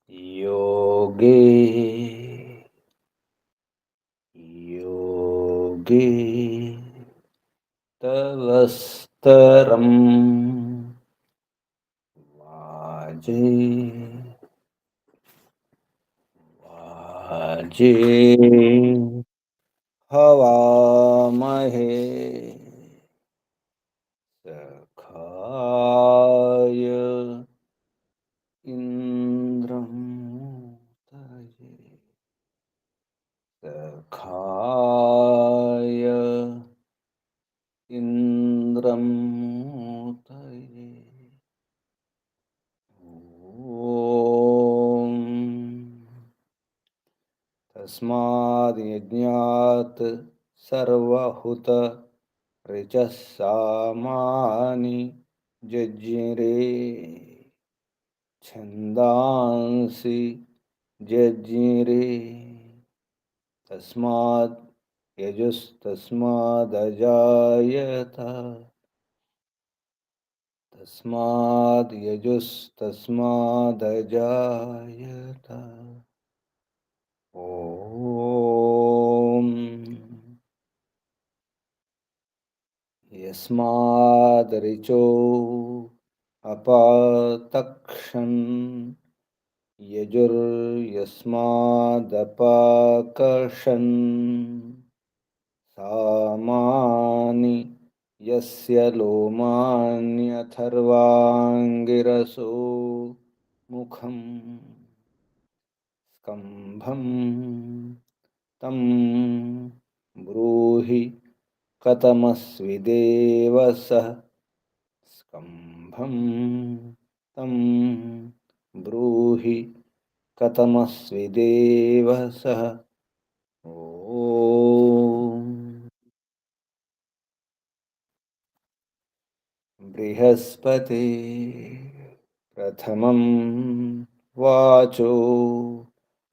योगे योगे तवस्तरं वाजे वाजे हवामहे सखाय इन्द्रं तये सखाय इन्द्रं तये ॐ तस्माद् यज्ञात् सर्वहुत ऋचः सामानि जज्ञिरे छन्दांसि जज्ञिरे तस्मात् यजुस्तस्मादजायत तस्माद् यजुस्तस्मादजायत ॐ यस्मादरिचो अपातक्षन् यजुर्यस्मादपाकर्षन् सामानि यस्य लोमान्यथर्वाङ्गिरसो मुखम् स्कम्भं तं ब्रूहि कथमस्विदेव सः स्कम्भं तं ब्रूहि कथमस्विदेव सः ॐ बृहस्पते प्रथमं वाचो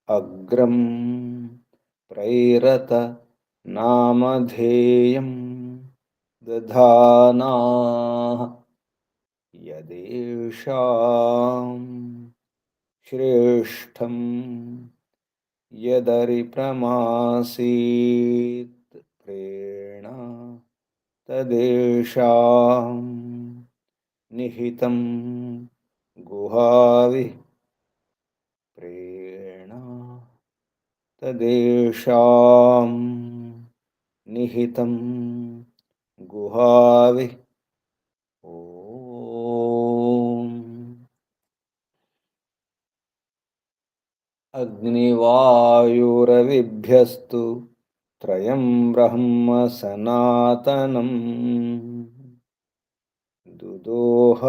अग्रं प्रैरत नामधेयं दधानाः यदेषां श्रेष्ठं यदरिप्रमासीत् प्रेण तदेषां निहितं गुहाविः प्रेण तदेषां निहितं गुहाविः ॐ अग्निवायुरविभ्यस्तु त्रयं ब्रह्म सनातनम् दुदोह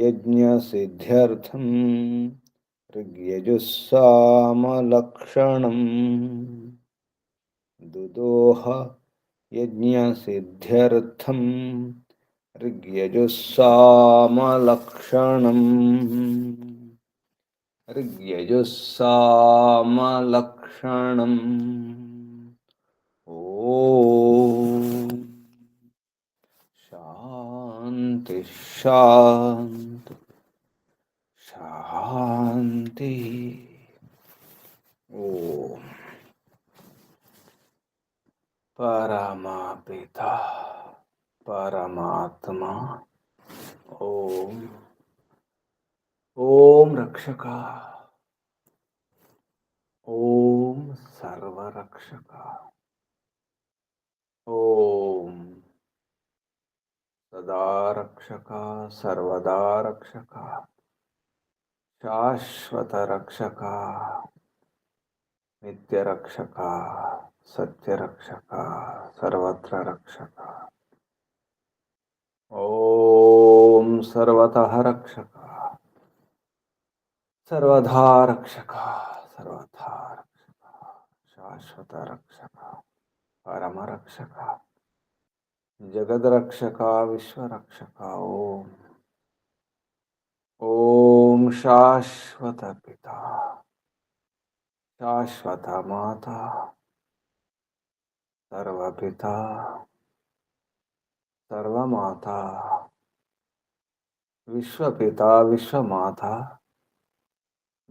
यज्ञसिद्ध्यर्थं ऋग्यजुस्सामलक्षणम् दुदोह यज्ञसिद्ध्यर्थं ऋग्यजुस्सामलक्षणम् ऋग्यजुस्सामलक्षणम् ॐ शान्ति शान्ति शान्ति ॐ परमपिता परमात्मा ॐ ॐ रक्षका ॐ सर्वरक्षका ॐ सदा रक्षका सर्वदा रक्षका शाश्वत रक्षका नित्यरक्षका सत्यरक्षका सर्वत्र रक्षका ॐ सर्वतः रक्षका सर्वधा रक्षका सर्वथा रक्षका शाश्वत रक्षका परमरक्षका जगद्रक्षका विश्वरक्षका ओम। ओम शाश्वत पिता, शाश्वत माता, सर्वपिता, सर्वमाता, विश्वपिता, विश्वमाता,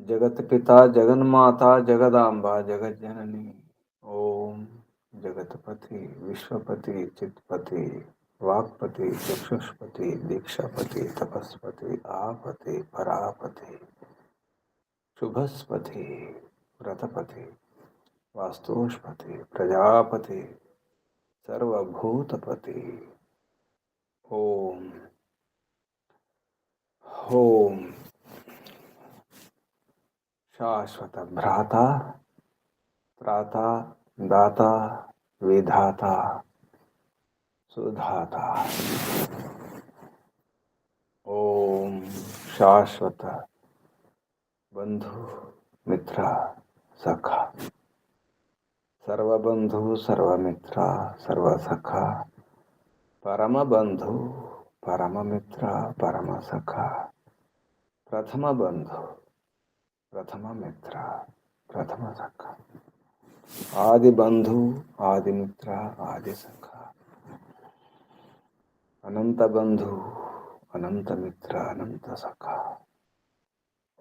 जगतपिता, जगन्माता, जगदाम्बा, जगज्जननी। ओम जगतपति, विश्वपति, चित्पति, वाक्पति, चक्षुष्पति, दीक्षापति, तपस्पति, आपति, परापति, शुभस्पति, व्रतपति, वास्तुष्पति, प्रजापति, सर्वभूतपति। ओम। ओम शाश्वत भ्राता, त्राता, दाता, विधाता, सुधाता। ओम शाश्वत बंधु, मित्र, सखा, सर्वबंधु, सर्वमित्र, सर्वसखा, परम बंधु, परम मित्र, परम सखा, प्रथम बंधु, प्रथम मित्र, प्रथम सखा, आदि बंधु, आदि मित्र, आदि सखा, अनंत बंधु, अनंत मित्र, अनंत सखा।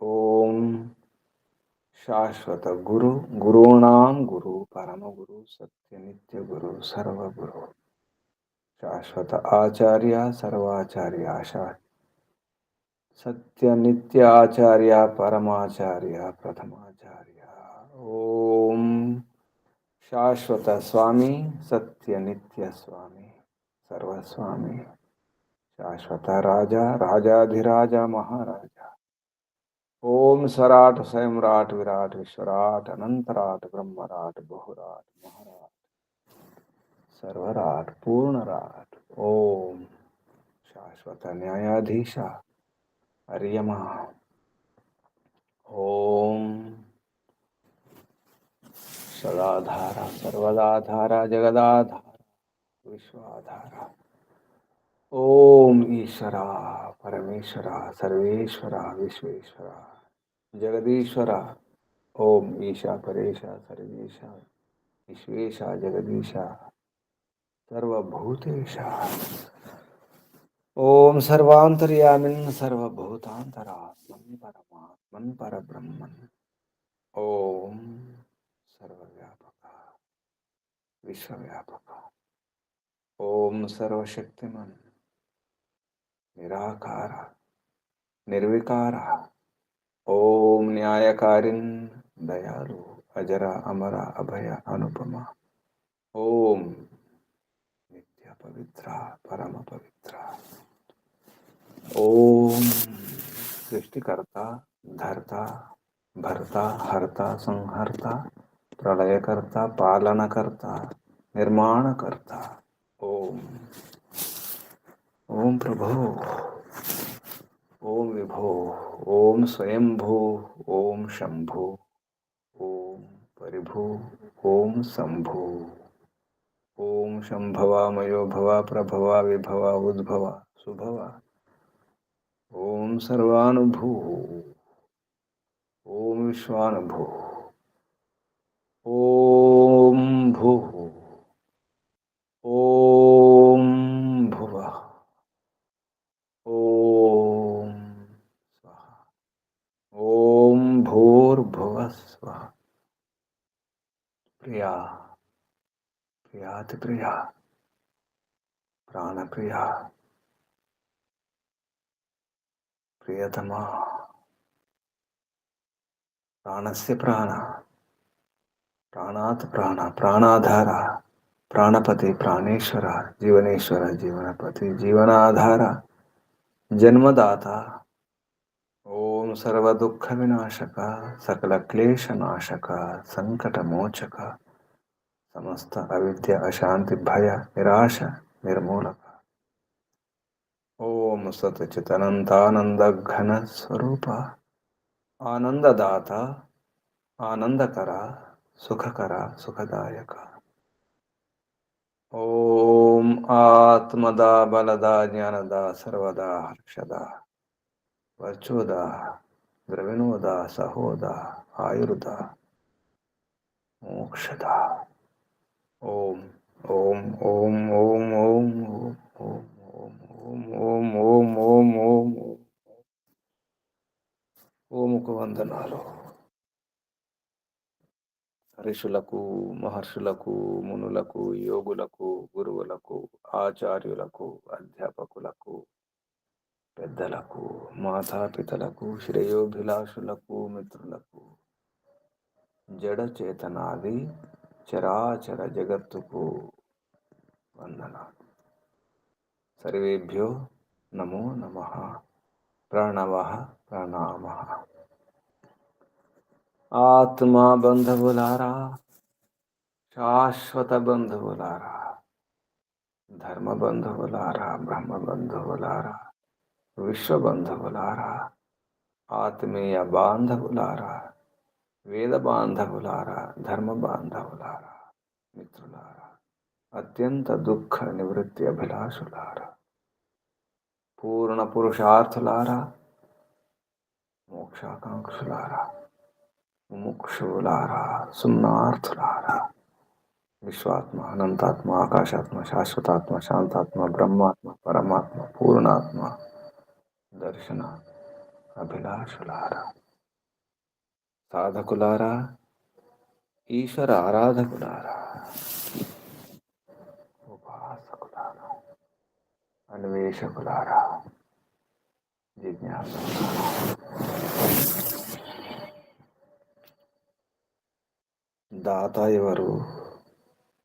ओम शाश्वत गुरु, गुरूणां गुरु, परम गुरु, सत्य नित्य गुरु, सर्व गुरु, शाश्वत आचार्य, सर्वाचार्य, सत्य नित्य आचार्य, परमाचार्य, प्रथमाचार्य। ओम शाश्वत स्वामी, सत्य नित्य स्वामी, सर्वस्वामी, शाश्वत राजा, राजाधिराजा, महाराजा। ओम सराट, स्वयंराट, विराट, विश्वराट, अनंतराट, ब्रह्मराट, बहुराट, महाराट, सर्वराट, पूर्णराट। ओम शाश्वत न्यायाधीशा, अर्यमा। ओम सदाधारा, सर्वदाधारा, जगदाधारा, विश्वाधारा। ओम ईश्वरा, परमेश्वरा, सर्वेश्वरा, विश्वेश्वरा, जगदीश्वरा। ओम ईशा, परेशा, सर्वेशा, विश्वेशा, जगदीशा, सर्वभूतेशा। ओम सर्वांतर्यामिन्, सर्वभूतांतरात्मन्, परमात्मन्, परब्रह्मन्। ओम सर्वव्यापक, विश्वव्यापक। ओम सर्वशक्तिमान, निराकार, निर्विकार। ओम न्यायकारिन्, दयालु, अजरा, अमरा, अभय, अनुपमा। ओम नित्य पवित्र, परम पवित्र। ओम सृष्टिकर्ता, धर्ता, भर्ता, हर्ता, संहर्ता, प्रलयकर्ता, पालनकर्ता, निर्माणकर्ता। ओम। ओम प्रभो, ओम विभो, ओम स्वयंभू, ओम शंभु, ओम परिभू, ओम शंभु। ओम शंभवा, मयो भवा, प्रभवा, विभवा, उद्भवा, सुभवा। ओम सर्वानुभू, ओम विश्वानुभू, ओम भू, ओम भुवः, ओम स्वाहा, ओम भूर्भुवः स्वः। प्रिया, प्रियाति प्रिया, प्राणप्रिया, प्रियतमा, प्राणस्य प्राण, प्राणात् प्राण, प्राणाधार, प्राणपति, प्राणेश्वर, जीवनेश्वर, जीवनपति, जीवनाधार, जन्मदाता। ओम सर्व दुख विनाशक, सकल क्लेश नाशक, संकट मोचक, समस्त अविद्या, अशांति, भय, निराशा, निर्मूलक। ओम सतचित अनंतानंद घन स्वरूप, आनंददाता, आनंदकरा, सुखकरा, सुखदायक। ओम ఓం ఆత్మదా బలదా జ్ఞానదా సర్వదా హర్షదా వర్చోదా ద్రవిణోదా సహోదా ఆయుర్దా మోక్షదా. ఓం ఓం ఓం ఓం ఓం ఓం ఓం ఓం ఓం ఓం ఓం ఓం. ఓముకు వందనాలు. ఋషులకు, మహర్షులకు, మునులకు, యోగులకు, గురువులకు, ఆచార్యులకు, అధ్యాపకులకు, పెద్దలకు, మాతాపితలకు, శ్రేయోభిలాషులకు, మిత్రులకు, జడ చేతనాది చరాచర జగత్తుకు వందనాలు. సర్వేభ్యో నమో నమః. ప్రణవః ప్రణామః. ఆత్మా బంధువులారా, శాశ్వత బంధువులారా, ధర్మ బంధువులారా, బ్రహ్మ బంధువులారా, విశ్వ బంధువులారా, ఆత్మీయ బాంధవులారా, వేద బాంధవులారా, ధర్మ బాంధవులారా, మిత్రులారా, అత్యంత దుఃఖ నివృత్తి అభిలాషులారా, పూర్ణ పురుషార్థులారా, మోక్షాకాంక్షులారా, ముముక్షువులారా, సున్నార్థులారా, విశ్వాత్మ, అనంతాత్మ, ఆకాశాత్మ, శాశ్వతాత్మ, శాంతాత్మ, బ్రహ్మాత్మ, పరమాత్మ, పూర్ణాత్మ దర్శన అభిలాషులారా, సాధకులారా, ఈశ్వర ఆరాధకులారా, ఉపాసకులారా, అన్వేషకులారా, జిజ్ఞాసులారా. దాత ఎవరు?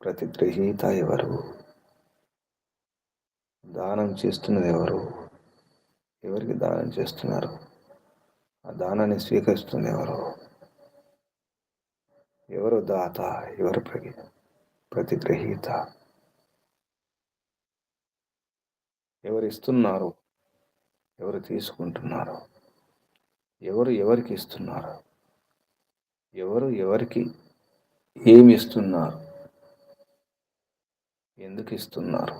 ప్రతిగ్రహీత ఎవరు? దానం చేస్తున్నది ఎవరు? ఎవరికి దానం చేస్తున్నారు? ఆ దానాన్ని స్వీకరిస్తుంది ఎవరు? ఎవరు దాత? ఎవరు ప్రతిగ్రహీత? ఎవరు ఇస్తున్నారు? ఎవరు తీసుకుంటున్నారు? ఎవరు ఎవరికి ఇస్తున్నారు? ఎవరు ఎవరికి ఏమి ఇస్తున్నారు? ఎందుకు ఇస్తున్నారు?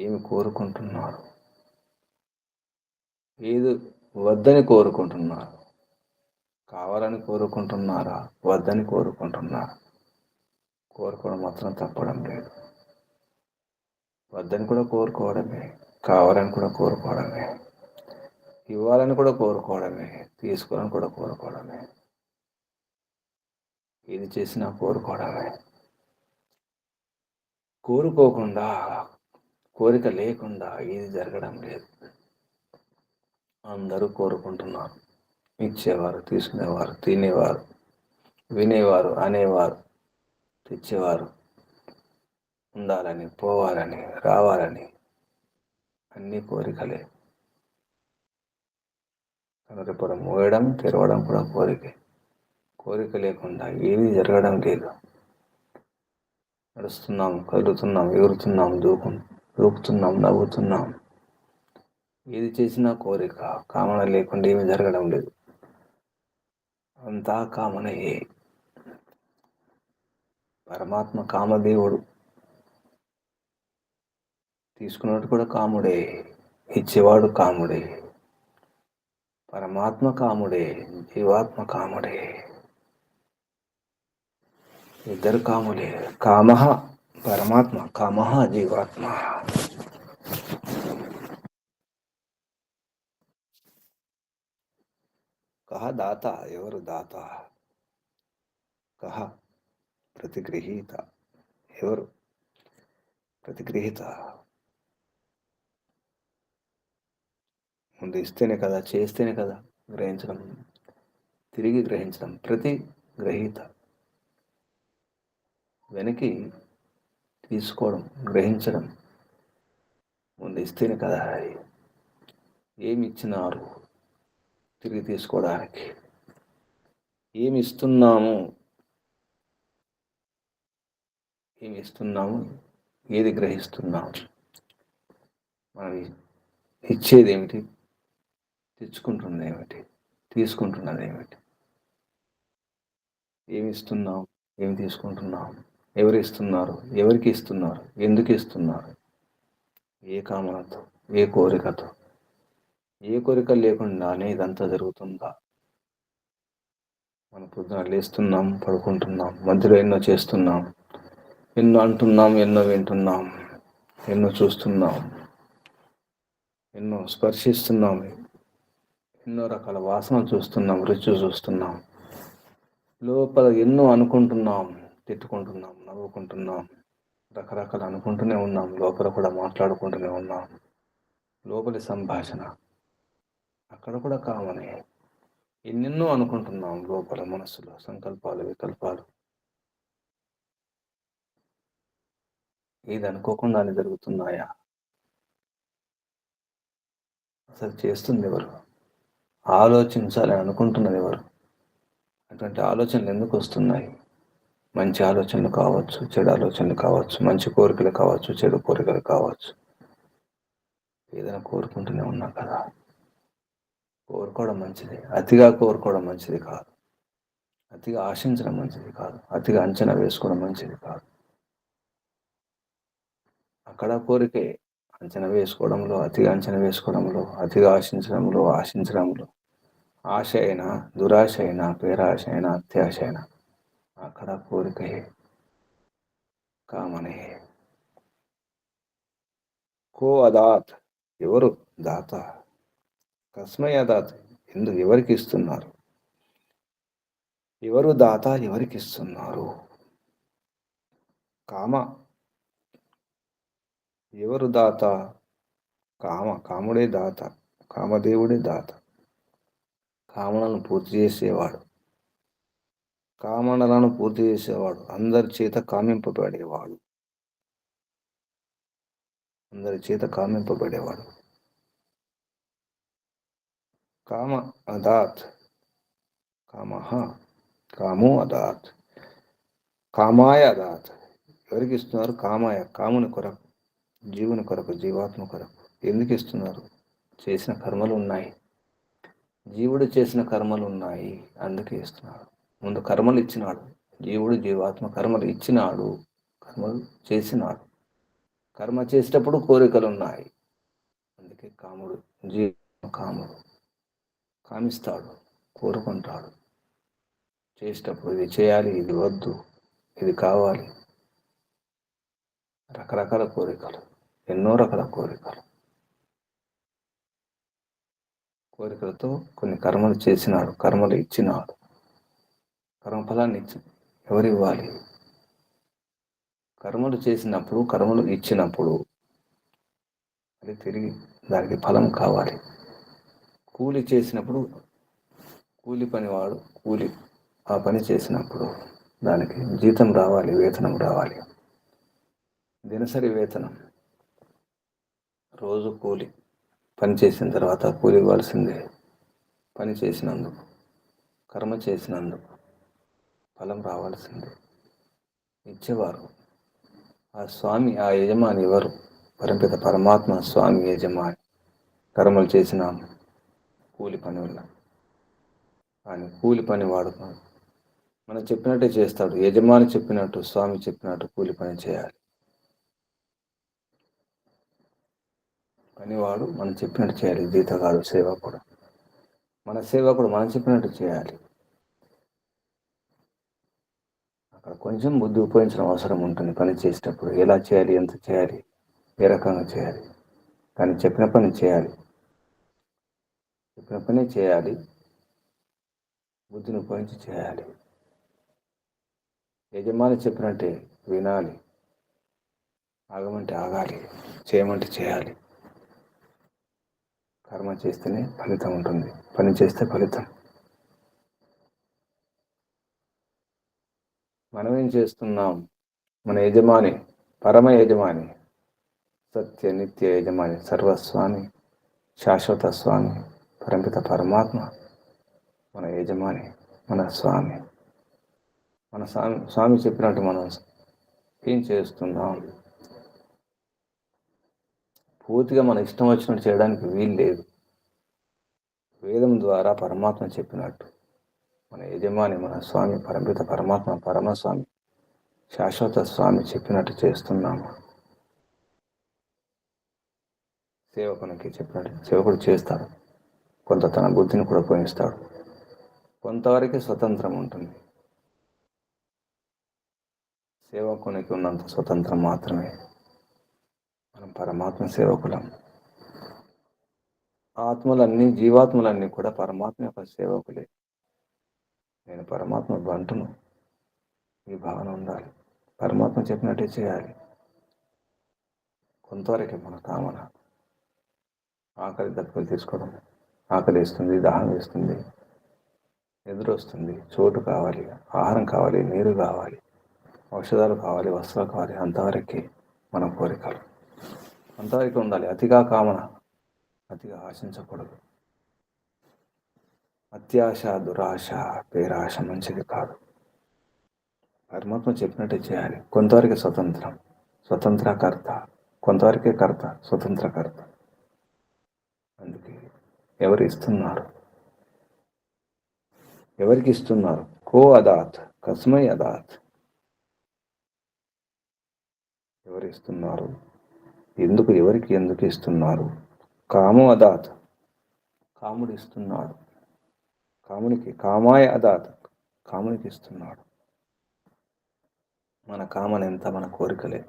ఏమి కోరుకుంటున్నారు? ఏది వద్దని కోరుకుంటున్నారు? కావాలని కోరుకుంటున్నారా? వద్దని కోరుకుంటున్నారా? కోరుకోవడం మాత్రం తప్పడం లేదు. వద్దని కూడా కోరుకోవడమే, కావాలని కూడా కోరుకోవడమే, ఇవ్వాలని కూడా కోరుకోవడమే, తీసుకోవాలని కూడా కోరుకోవడమే. ఏది చేసినా కోరుకోవడమే. కోరుకోకుండా, కోరిక లేకుండా ఏది జరగడం లేదు. అందరూ కోరుకుంటున్నారు. ఇచ్చేవారు, తీసుకునేవారు, తినేవారు, వినేవారు, అనేవారు, తెచ్చేవారు, ఉండాలని, పోవాలని, రావాలని, అన్ని కోరికలే. కనురెప్పలు మూయడం, తెరవడం కూడా కోరికే. కోరిక లేకుండా ఏమీ జరగడం లేదు. నడుస్తున్నాం, కదులుతున్నాం, ఎగురుతున్నాం, దూకుతున్నాం, నవ్వుతున్నాం. ఏది చేసినా కోరిక. కామన లేకుండా ఏమీ జరగడం లేదు. అంతా కామనయే. పరమాత్మ కామదేవుడు. తీసుకున్నట్టు కూడా కాముడే, ఇచ్చేవాడు కాముడే. పరమాత్మ కాముడే, జీవాత్మ కాముడే. ఇద్దరు కాములే. కామః పరమాత్మ, కామః జీవాత్మ. కహ దాత? ఎవరు దాత? కహ ప్రతిగృహీత? ఎవరు ప్రతిగృహీత? ముందు ఇస్తేనే కదా, చేస్తేనే కదా గ్రహించడం, తిరిగి గ్రహించడం. ప్రతిగ్రహీత వెనక్కి తీసుకోవడం, గ్రహించడం. ముందు ఇస్తేనే కదా. ఏమి ఇచ్చినారు తిరిగి తీసుకోవడానికి? ఏమి ఇస్తున్నాము? ఏమి ఇస్తున్నాము? ఏది గ్రహిస్తున్నాము? మనం ఇచ్చేది ఏమిటి? తెచ్చుకుంటున్నది ఏమిటి? తీసుకుంటున్నది ఏమిటి? ఏమి ఇస్తున్నాం? ఏమి తీసుకుంటున్నాం? ఎవరిస్తున్నారు? ఎవరికి ఇస్తున్నారు? ఎందుకు ఇస్తున్నారు? ఏ కామనతో? ఏ కోరికతో? ఏ కోరిక లేకుండానే ఇదంతా జరుగుతుందా? మనం పొద్దున లేస్తున్నాం, పడుకుంటున్నాం, మధ్యలో ఎన్నో చేస్తున్నాం, ఎన్నో అంటున్నాం, ఎన్నో వింటున్నాం, ఎన్నో చూస్తున్నాం, ఎన్నో స్పర్శిస్తున్నాం, ఎన్నో రకాల వాసనలు చూస్తున్నాం, రుచి చూస్తున్నాం. లోపల ఎన్నో అనుకుంటున్నాం, తిట్టుకుంటున్నాం, నవ్వుకుంటున్నాం, రకరకాలు అనుకుంటూనే ఉన్నాం. లోపల కూడా మాట్లాడుకుంటూనే ఉన్నాం. లోపలి సంభాషణ అక్కడ కూడా కామనే. ఎన్నెన్నో అనుకుంటున్నాం లోపల మనసులో సంకల్పాలు, వికల్పాలు. ఏది అనుకోకుండానే జరుగుతున్నాయా? అసలు చేస్తుంది ఎవరు? ఆలోచించాలని అనుకుంటున్నది ఎవరు? అటువంటి ఆలోచనలు ఎందుకు వస్తున్నాయి? మంచి ఆలోచనలు కావచ్చు, చెడు ఆలోచనలు కావచ్చు, మంచి కోరికలు కావచ్చు, చెడు కోరికలు కావచ్చు. ఏదైనా కోరుకుంటూనే ఉన్నా కదా. కోరుకోవడం మంచిది, అతిగా కోరుకోవడం మంచిది కాదు. అతిగా ఆశించడం మంచిది కాదు, అతిగా అంచనా వేసుకోవడం మంచిది కాదు. అక్కడ కోరికే. అంచనా వేసుకోవడంలో, అతిగా అంచనా వేసుకోవడంలో, అతిగా ఆశించడంలో, ఆశ అయినా, దురాశ అయినా, పేరాశ అయినా, అత్యాశ అయినా అక్కడ కోరికయే, కామనే. కో అదాత్, ఎవరు దాత? కస్మై అదాత్, ఎందుకు, ఎవరికి ఇస్తున్నారు? ఎవరు దాత, ఎవరికి ఇస్తున్నారు? కామ, ఎవరు దాత? కాముడే దాత, కామదేవుడే దాత. కామనలను పూర్తి చేసేవాడు, కామనలను పూర్తి చేసేవాడు, అందరి చేత కామింపబడేవాడు, అందరి చేత కామింపబడేవాడు. కామ అదాత్, కామః, కామో అదాత్, కామాయ అదాత్. ఎవరికి ఇస్తున్నారు? కామాయ, కాముని కొరకు, జీవుని కొరకు, జీవాత్మ కొరకు. ఎందుకు ఇస్తున్నారు? చేసిన కర్మలు ఉన్నాయి, జీవుడు చేసిన కర్మలు ఉన్నాయి, అందుకే ఇస్తున్నాడు. ముందు కర్మలు ఇచ్చినాడు, జీవుడు జీవాత్మ కర్మలు ఇచ్చినాడు, కర్మలు చేసినాడు. కర్మ చేసేటప్పుడు కోరికలు ఉన్నాయి, అందుకే కాముడు, కాముడు కామిస్తాడు, కోరుకుంటాడు. చేసేటప్పుడు ఇది చేయాలి, ఇది వద్దు, ఇది కావాలి, రకరకాల కోరికలు, ఎన్నో రకాల కోరికలు. కోరికలతో కొన్ని కర్మలు చేసినాడు, కర్మలు ఇచ్చినాడు. కర్మఫలాన్ని ఎవరు ఇవ్వాలి? కర్మలు చేసినప్పుడు, కర్మలు ఇచ్చినప్పుడు అది తిరిగి దానికి ఫలం కావాలి. కూలి చేసినప్పుడు, కూలి పనివాడు కూలి ఆ పని చేసినప్పుడు దానికి జీతం రావాలి, వేతనం రావాలి. దినసరి వేతనం, రోజు కూలి, పని చేసిన తర్వాత కూలి ఇవ్వాల్సిందే. పని చేసినందుకు, కర్మ చేసినందుకు ఫలం రావాల్సిందే. ఇచ్చేవారు ఆ స్వామి, ఆ యజమాని ఎవరు? పరపిత పరమాత్మ స్వామి యజమాని. కర్మలు చేసినాం, కూలి పని వల్ల. కానీ కూలి పని వాడుతాడు, మనం చెప్పినట్టే చేస్తాడు. యజమాని చెప్పినట్టు, స్వామి చెప్పినట్టు కూలి పని చేయాలి. పనివాడు మనం చెప్పినట్టు చేయాలి. జీతగాడు, సేవకుడు, మన సేవకుడు మనం చెప్పినట్టు చేయాలి. అక్కడ కొంచెం బుద్ధి ఉపయోగించడం అవసరం ఉంటుంది. పని చేసేటప్పుడు ఎలా చేయాలి, ఎంత చేయాలి, ఏ రకంగా చేయాలి. కానీ చెప్పిన పని చేయాలి, చెప్పిన పని చేయాలి, బుద్ధిని ఉపయోగించి చేయాలి. యజమాని చెప్పినట్టే వినాలి, ఆగమంటే ఆగాలి, చేయమంటే చేయాలి. కర్మ చేస్తేనే ఫలితం ఉంటుంది, పని చేస్తే ఫలితం. మనం ఏం చేస్తున్నాం? మన యజమాని, పరమ యజమాని, సత్య నిత్య యజమాని, సర్వస్వామి, శాశ్వత స్వామి, పరమిత పరమాత్మ మన యజమాని, మన స్వామి. మన స్వామి చెప్పినట్టు మనం ఏం చేస్తున్నాం? పూర్తిగా మన ఇష్టం వచ్చినట్టు చేయడానికి వీలు లేదు. వేదం ద్వారా పరమాత్మ చెప్పినట్టు మన యజమాని, మన స్వామి, పరమిత పరమాత్మ, పరమస్వామి, శాశ్వత స్వామి చెప్పినట్టు చేస్తున్నాము. సేవకునికి చెప్పినట్టు సేవకుడు చేస్తాడు. కొంత తన బుద్ధిని కూడా ఉపయోగిస్తాడు. కొంతవరకు స్వతంత్రం ఉంటుంది. సేవకునికి ఉన్నంత స్వతంత్రం మాత్రమే. మనం పరమాత్మ సేవకులం. జీవాత్మలన్నీ కూడా పరమాత్మ యొక్క సేవకులే. నేను పరమాత్మ బంటును, ఈ భావన ఉండాలి. పరమాత్మ చెప్పినట్టే చేయాలి. కొంతవరకే మన కామన. ఆకలి దప్పులు తీసుకోవడం, ఆకలి వేస్తుంది, దాహం వేస్తుంది, ఎదురు వస్తుంది, చోటు కావాలి, ఆహారం కావాలి, నీరు కావాలి, ఔషధాలు కావాలి, వస్త్రాలు కావాలి. అంతవరకే మన కోరికలు. అంతవరకు ఉండాలి. అతిగా కామన, అతిగా ఆశించకూడదు. అత్యాశ, దురాశ, పేరాశ మంచిది కాదు. పరమాత్మ చెప్పినట్టే చేయాలి. కొంతవరకే స్వతంత్రకర్త, కొంతవరకే కర్త, స్వతంత్రకర్త. అందుకే ఎవరికి ఇస్తున్నారు? కో అదాత్, కస్మై అదాత్. ఎవరిస్తున్నారు? ఎవరికి ఇస్తున్నారు? కామో అదాత్, కాముడు ఇస్తున్నాడు. కామాయ అదాత్, కామునికి ఇస్తున్నాడు. మన కామన ఎంత? మన కోరికలే.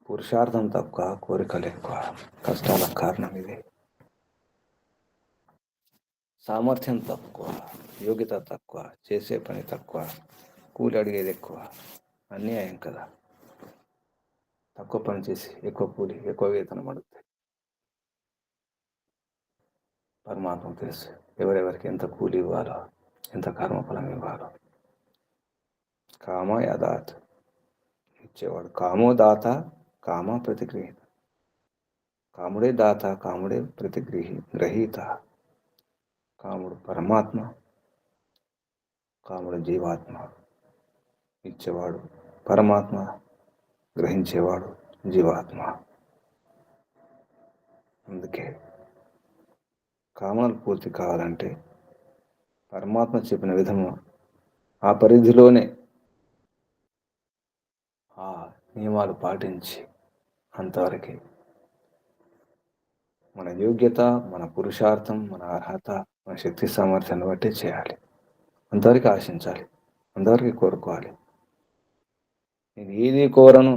పురుషార్థం తక్కువ, కోరికలు ఎక్కువ. కష్టాలకు కారణం ఇదే. సామర్థ్యం తక్కువ, యోగ్యత తక్కువ, చేసే పని తక్కువ, కూలి అడిగేది ఎక్కువ. అన్యాయం కదా. తక్కువ పని చేసి ఎక్కువ కూలి, ఎక్కువ వేతనం అడుగుతాయి. పరమాత్మ తెలుసు ఎవరెవరికి ఎంత కూలి ఇవ్వాలో, ఎంత కర్మఫలం ఇవ్వాలో. కామ యదాత్, ఇచ్చేవాడు. కామో దాత, కామ ప్రతిగ్రహీత. కాముడే దాత, కాముడే గ్రహీత. కాముడు పరమాత్మ, కాముడు జీవాత్మ. ఇచ్చేవాడు పరమాత్మ, గ్రహించేవాడు జీవాత్మ. అందుకే కామనలు పూర్తి కావాలంటే పరమాత్మ చెప్పిన విధము ఆ పరిధిలోనే ఆ నియమాలు పాటించి అంతవరకే మన యోగ్యత, మన పురుషార్థం, మన అర్హత, మన శక్తి సామర్థ్యాన్ని బట్టి చేయాలి. అంతవరకు ఆశించాలి, అంతవరకు కోరుకోవాలి. నేను ఏది కోరను,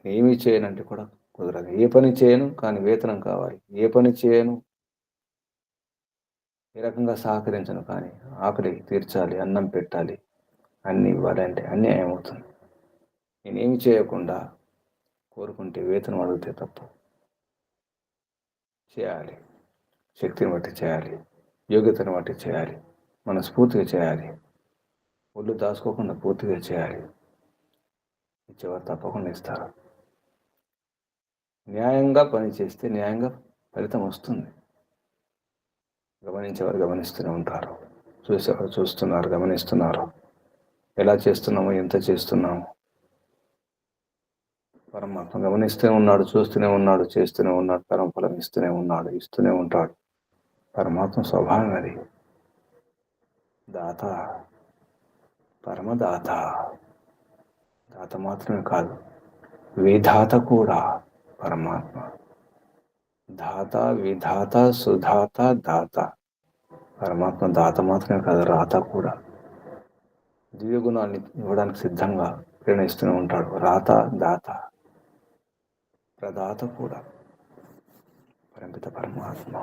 ఏమీ చేయనంటే కూడా కుదరదు. ఏ పని చేయను కానీ వేతనం కావాలి. ఏ పని చేయను, ఏ రకంగా సహకరించను కానీ ఆకలి తీర్చాలి, అన్నం పెట్టాలి, అన్నీ ఇవ్వాలి అంటే అన్యాయం అవుతుంది. నేనేమి చేయకుండా కోరుకుంటే వేతనం అడిగితే తప్పు. చేయాలి, శక్తిని బట్టి చేయాలి, యోగ్యతను బట్టి చేయాలి, మనస్ఫూర్తిగా చేయాలి, ఒళ్ళు దాచుకోకుండా పూర్తిగా చేయాలి. ఇచ్చేవారు తప్పకుండా ఇస్తారు. న్యాయంగా పని చేస్తే న్యాయంగా ఫలితం వస్తుంది. గమనించేవారు గమనిస్తూనే ఉంటారు, చూసేవారు చూస్తున్నారు, గమనిస్తున్నారు. ఎలా చేస్తున్నామో, ఎంత చేస్తున్నాము. పరమాత్మ గమనిస్తూనే ఉన్నాడు, చూస్తూనే ఉన్నాడు, చేస్తూనే ఉన్నాడు, పరమఫలం ఇస్తూనే ఉన్నాడు, ఇస్తూనే ఉంటాడు. పరమాత్మ స్వభావం అది. దాత, పరమదాత. దాత మాత్రమే కాదు, విధాత కూడా పరమాత్మ. దాత, విధాత, సుధాత, దాత. పరమాత్మ దాత మాత్రమే కాదు, రాత కూడా. దివ్య గుణాన్ని ఇవ్వడానికి సిద్ధంగా ప్రేరణిస్తూనే ఉంటాడు. రాత, దాత, ప్రదాత కూడా పరమిత పరమాత్మ.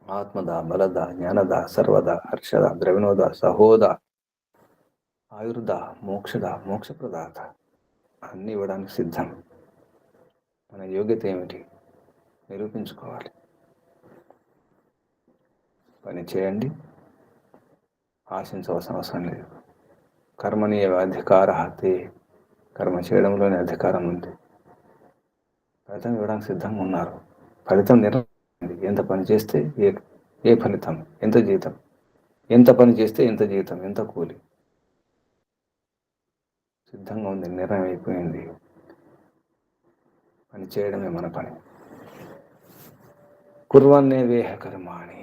ఆత్మద, బలద, జ్ఞానద, సర్వద, హర్షద, ద్రవిణోద, సహోద, ఆయుర్ద, మోక్షప్రదాత. అన్నీ ఇవ్వడానికి సిద్ధం. మన యోగ్యత ఏమిటి నిరూపించుకోవాలి. పని చేయండి, ఆశించవలసిన అవసరం లేదు. కర్మణీయ అధికార తే, కర్మ చేయడంలోనే అధికారం ఉంది. ఫలితం ఇవ్వడానికి సిద్ధంగా ఉన్నారు. ఫలితం నిర్ణయించింది. ఎంత పని చేస్తే ఏ ఫలితం, ఎంత జీతం, ఎంత పని చేస్తే ఎంత జీతం, ఎంత కూలి. సిద్ధంగా ఉంది, నిర్ణయం అయిపోయింది. పని చేయడమే మన పని. కుర్వన్నే వేహ కర్మాణి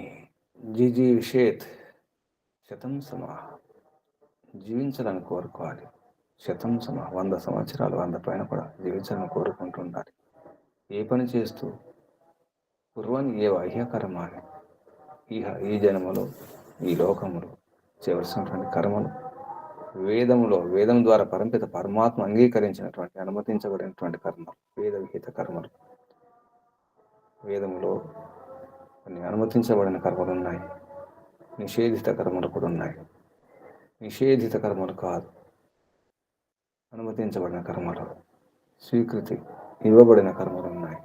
విషేత్ శతం సమాహ. జీవించాలని కోరుకోవాలి, 100 సంవత్సరాలు 100 పైన కూడా జీవించాలని కోరుకుంటూ ఉండాలి. ఏ పని చేస్తూ పూర్వాన్ని ఏ బాహ్యకర్మాన్ని ఈ జన్మలో ఈ లోకములో చేయవలసినటువంటి కర్మలు వేదం ద్వారా పరంపిత పరమాత్మ అంగీకరించినటువంటి అనుమతించబడినటువంటి కర్మలు, వేద విహిత కర్మలు. వేదములో కొన్ని అనుమతించబడిన కర్మలు ఉన్నాయి, నిషేధిత కర్మలు కూడా ఉన్నాయి. నిషేధిత కర్మలు కాదు, అనుమతించబడిన కర్మలు, స్వీకృతి ఇవ్వబడిన కర్మలు ఉన్నాయి.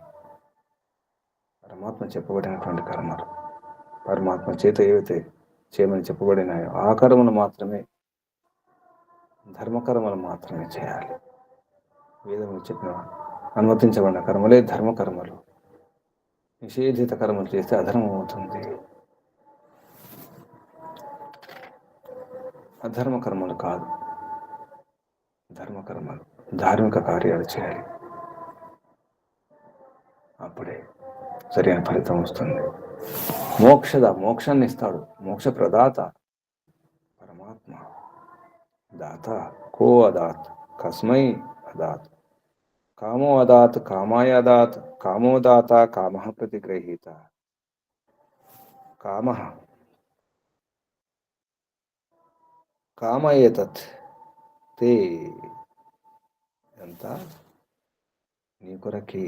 పరమాత్మ చెప్పబడినటువంటి కర్మలు, పరమాత్మ చేత ఏవైతే చేయమని చెప్పబడినాయో ఆ కర్మలు మాత్రమే, ధర్మకర్మలు మాత్రమే చేయాలి. వేదములు చెప్పిన అనుమతించబడిన కర్మలే ధర్మకర్మలు. నిషేధిత కర్మలు చేస్తే అధర్మం అవుతుంది. అధర్మ కర్మలు కాదు, ధర్మకర్మలు, ధార్మిక కార్యాలు చేయాలి. అప్పుడే సరైన ఫలితం వస్తుంది. మోక్షాన్ని ఇస్తాడు, మోక్ష ప్రదాత పరమాత్మ. దాత కో అదాత్, కస్మై అదాత్, కామో అదాత్, కామాయ అదాత్, కామో దాత, కామ ప్రతిగ్రహీత. కామయేతత్ తే, ఎంత నీ కొరకే.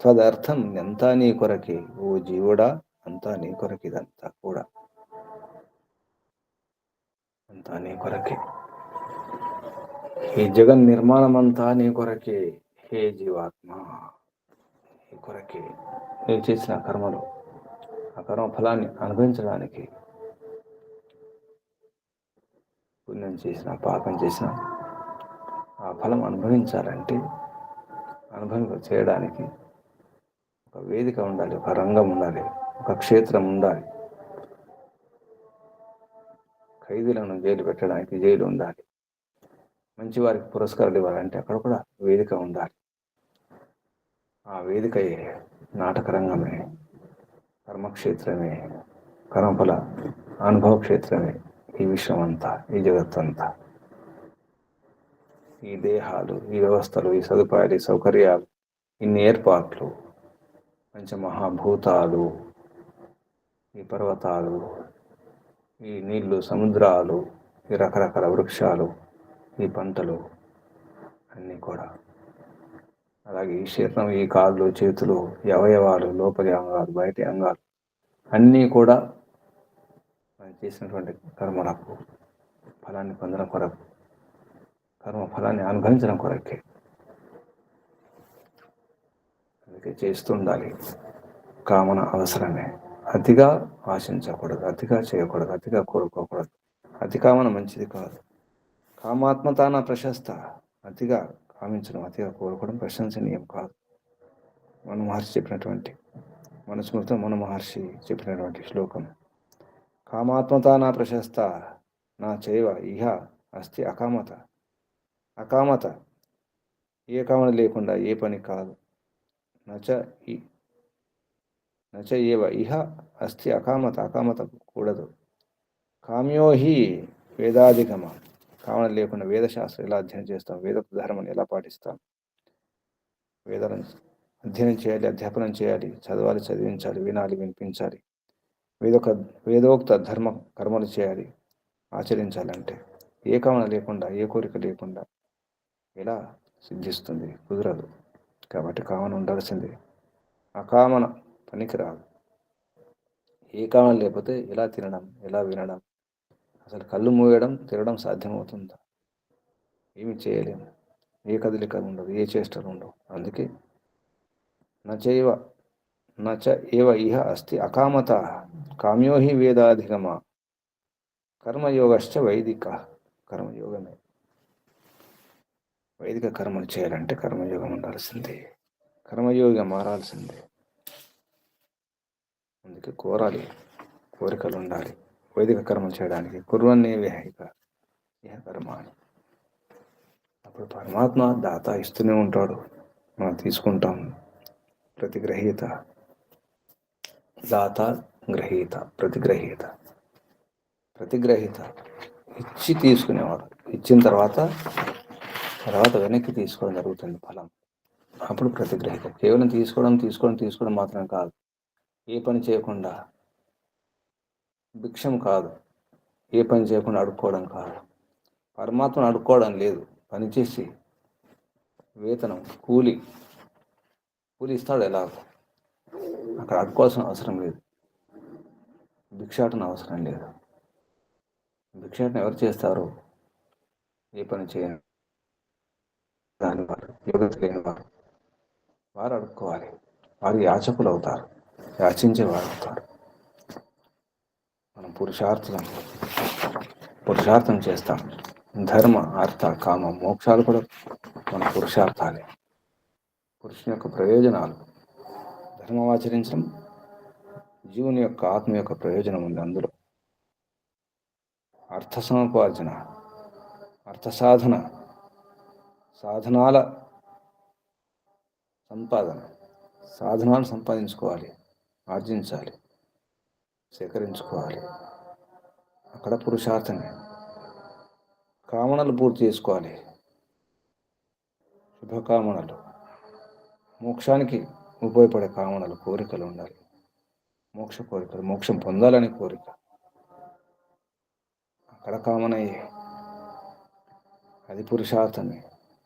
తదర్థం ఎంత నీ కొరకే, ఓ జీవుడా, అంతా నీ కొరకే. ఇదంతా కూడా అంతా నీ కొరకే. ఈ జగన్ నిర్మాణం అంతా నీ కొరకే. హే జీవాత్మ, నీ కొరకే. నేను చేసిన కర్మలు, ఆ కర్మ ఫలాన్ని అనుభవించడానికి, పుణ్యం చేసిన పాపం చేసిన ఆ ఫలం అనుభవించాలంటే, చేయడానికి ఒక వేదిక ఉండాలి, ఒక రంగం ఉండాలి, ఒక క్షేత్రం ఉండాలి. ఖైదీలను జైలు పెట్టడానికి జైలు ఉండాలి. మంచి వారికి పురస్కారాలు ఇవ్వాలంటే అక్కడ కూడా వేదిక ఉండాలి. ఆ వేదికయే నాటక రంగమే, కర్మక్షేత్రమే, కర్మఫల అనుభవ క్షేత్రమే ఈ విశ్వం అంతా, ఈ జగత్తంతా. ఈ దేహాలు, ఈ వ్యవస్థలు, ఈ సదుపాయాలు, ఈ సౌకర్యాలు, ఇన్ని ఏర్పాట్లు, పంచమహాభూతాలు, ఈ పర్వతాలు, ఈ నీళ్లు, సముద్రాలు, ఈ రకరకాల వృక్షాలు, ఈ పంటలు అన్నీ కూడా, అలాగే ఈ శరీరం, ఈ కాళ్ళు, చేతులు, ఈ అవయవాలు, లోపలి అంగాలు, బయటి అంగాలు అన్నీ కూడా మనం చేసినటువంటి కర్మలకు ఫలాన్ని పొందడం కొరకు, కర్మ ఫలాన్ని అనుభవించడం కొరకే. అందుకే చేస్తుండాలి. కామన అవసరమే. అతిగా ఆశించకూడదు, అతిగా చేయకూడదు, అతిగా కోరుకోకూడదు. అతి కామన మంచిది కాదు. కామాత్మతాన ప్రశస్త. అతిగా కామించడం, అతిగా కోరుకోవడం ప్రశంసనీయం కాదు. మన మహర్షి చెప్పినటువంటి, మనుస్మృతిలో మన మహర్షి చెప్పినటువంటి శ్లోకం, కామాత్మతాన ప్రశస్త నా చైవ ఇహ అస్తి అకామత. అకామత ఏ కామన లేకుండా ఏ పని కాదు. నచ ఏవ ఇహ అస్తి అకామత, అకామత కూడదు. కామ్యో హి వేదాధిగమ, కామన లేకుండా వేదశాస్త్రం ఎలా అధ్యయనం చేస్తాం, వేద ధర్మాన్ని ఎలా పాటిస్తాం, వేదాలను అధ్యయనం చేయాలి, అధ్యాపనం చేయాలి, చదవాలి, చదివించాలి, వినాలి, వినిపించాలి, వేదోక్త ధర్మ కర్మలు చేయాలి, ఆచరించాలంటే ఏ కామన లేకుండా, ఏ కోరిక లేకుండా ఎలా సిద్ధిస్తుంది? కుదరదు. కాబట్టి కామన ఉండాల్సిందే. అకామన పనికిరాదు. ఏ కామన లేకపోతే ఎలా తినడం, ఎలా వినడం, అసలు కళ్ళు మూయడం, తినడం సాధ్యమవుతుందా? ఏమి చేయలేము. ఏ కదలిక ఉండదు, ఏ చేష్టలు ఉండవు. అందుకే నచ ఏవ ఇహ అస్తి అకామత, కామ్యో హి వేదాధిగమ. కర్మయోగశ్చ వైదిక, కర్మయోగమే. వైదిక కర్మలు చేయాలంటే కర్మయోగం ఉండాల్సిందే, కర్మయోగం మారాల్సిందే. అందుకే కోరాలి, కోరికలు ఉండాలి వైదిక కర్మలు చేయడానికి. కుర్వన్నే విహైక ఇహ కర్మాణి. అప్పుడు పరమాత్మ దాత ఇస్తూనే ఉంటాడు, మనం తీసుకుంటాం. ప్రతిగ్రహీత, దాత, గ్రహీత, ప్రతిగ్రహీత. ప్రతిగ్రహీత ఇచ్చి తీసుకునేవాడు. ఇచ్చిన తర్వాత తర్వాత వెనక్కి తీసుకోవడం జరుగుతుంది ఫలం. అప్పుడు ప్రతిగ్రహిత. కేవలం తీసుకోవడం మాత్రం కాదు. ఏ పని చేయకుండా భిక్షం కాదు. ఏ పని చేయకుండా అడుక్కోవడం కాదు. పరమాత్మను అడుక్కోవడం లేదు. పనిచేసి వేతనం, కూలి ఇస్తాడు ఎలాగో. అక్కడ అడుక్కోవాల్సిన అవసరం లేదు. భిక్షాటన అవసరం లేదు. భిక్షాటన ఎవరు చేస్తారు? ఏ పని చేయని దాని వారు, యోగ్యత లేని వారు అడుక్కోవాలి. వారు యాచకులు అవుతారు, యాచించేవారు అవుతారు. మనం పురుషార్థం చేస్తాం. ధర్మ, అర్థ, కామ, మోక్షాలు కూడా మన పురుషార్థాలే. పురుషుని యొక్క ప్రయోజనాలు. ధర్మం ఆచరించడం జీవుని యొక్క ఆత్మ యొక్క ప్రయోజనం ఉంది అందులో. అర్థ సముపార్జన, అర్థ సాధన, సాధనాల సంపాదన, సాధనాలు సంపాదించుకోవాలి, ఆర్జించాలి, సేకరించుకోవాలి. అక్కడ పురుషార్థమే. కామనలు పూర్తి చేసుకోవాలి, శుభకామనలు, మోక్షానికి ఉపయోగపడే కామనలు, కోరికలు ఉండాలి. కోరికలు, మోక్షం పొందాలని కోరిక. అక్కడ కామనయ్యే, అది పురుషార్థమే.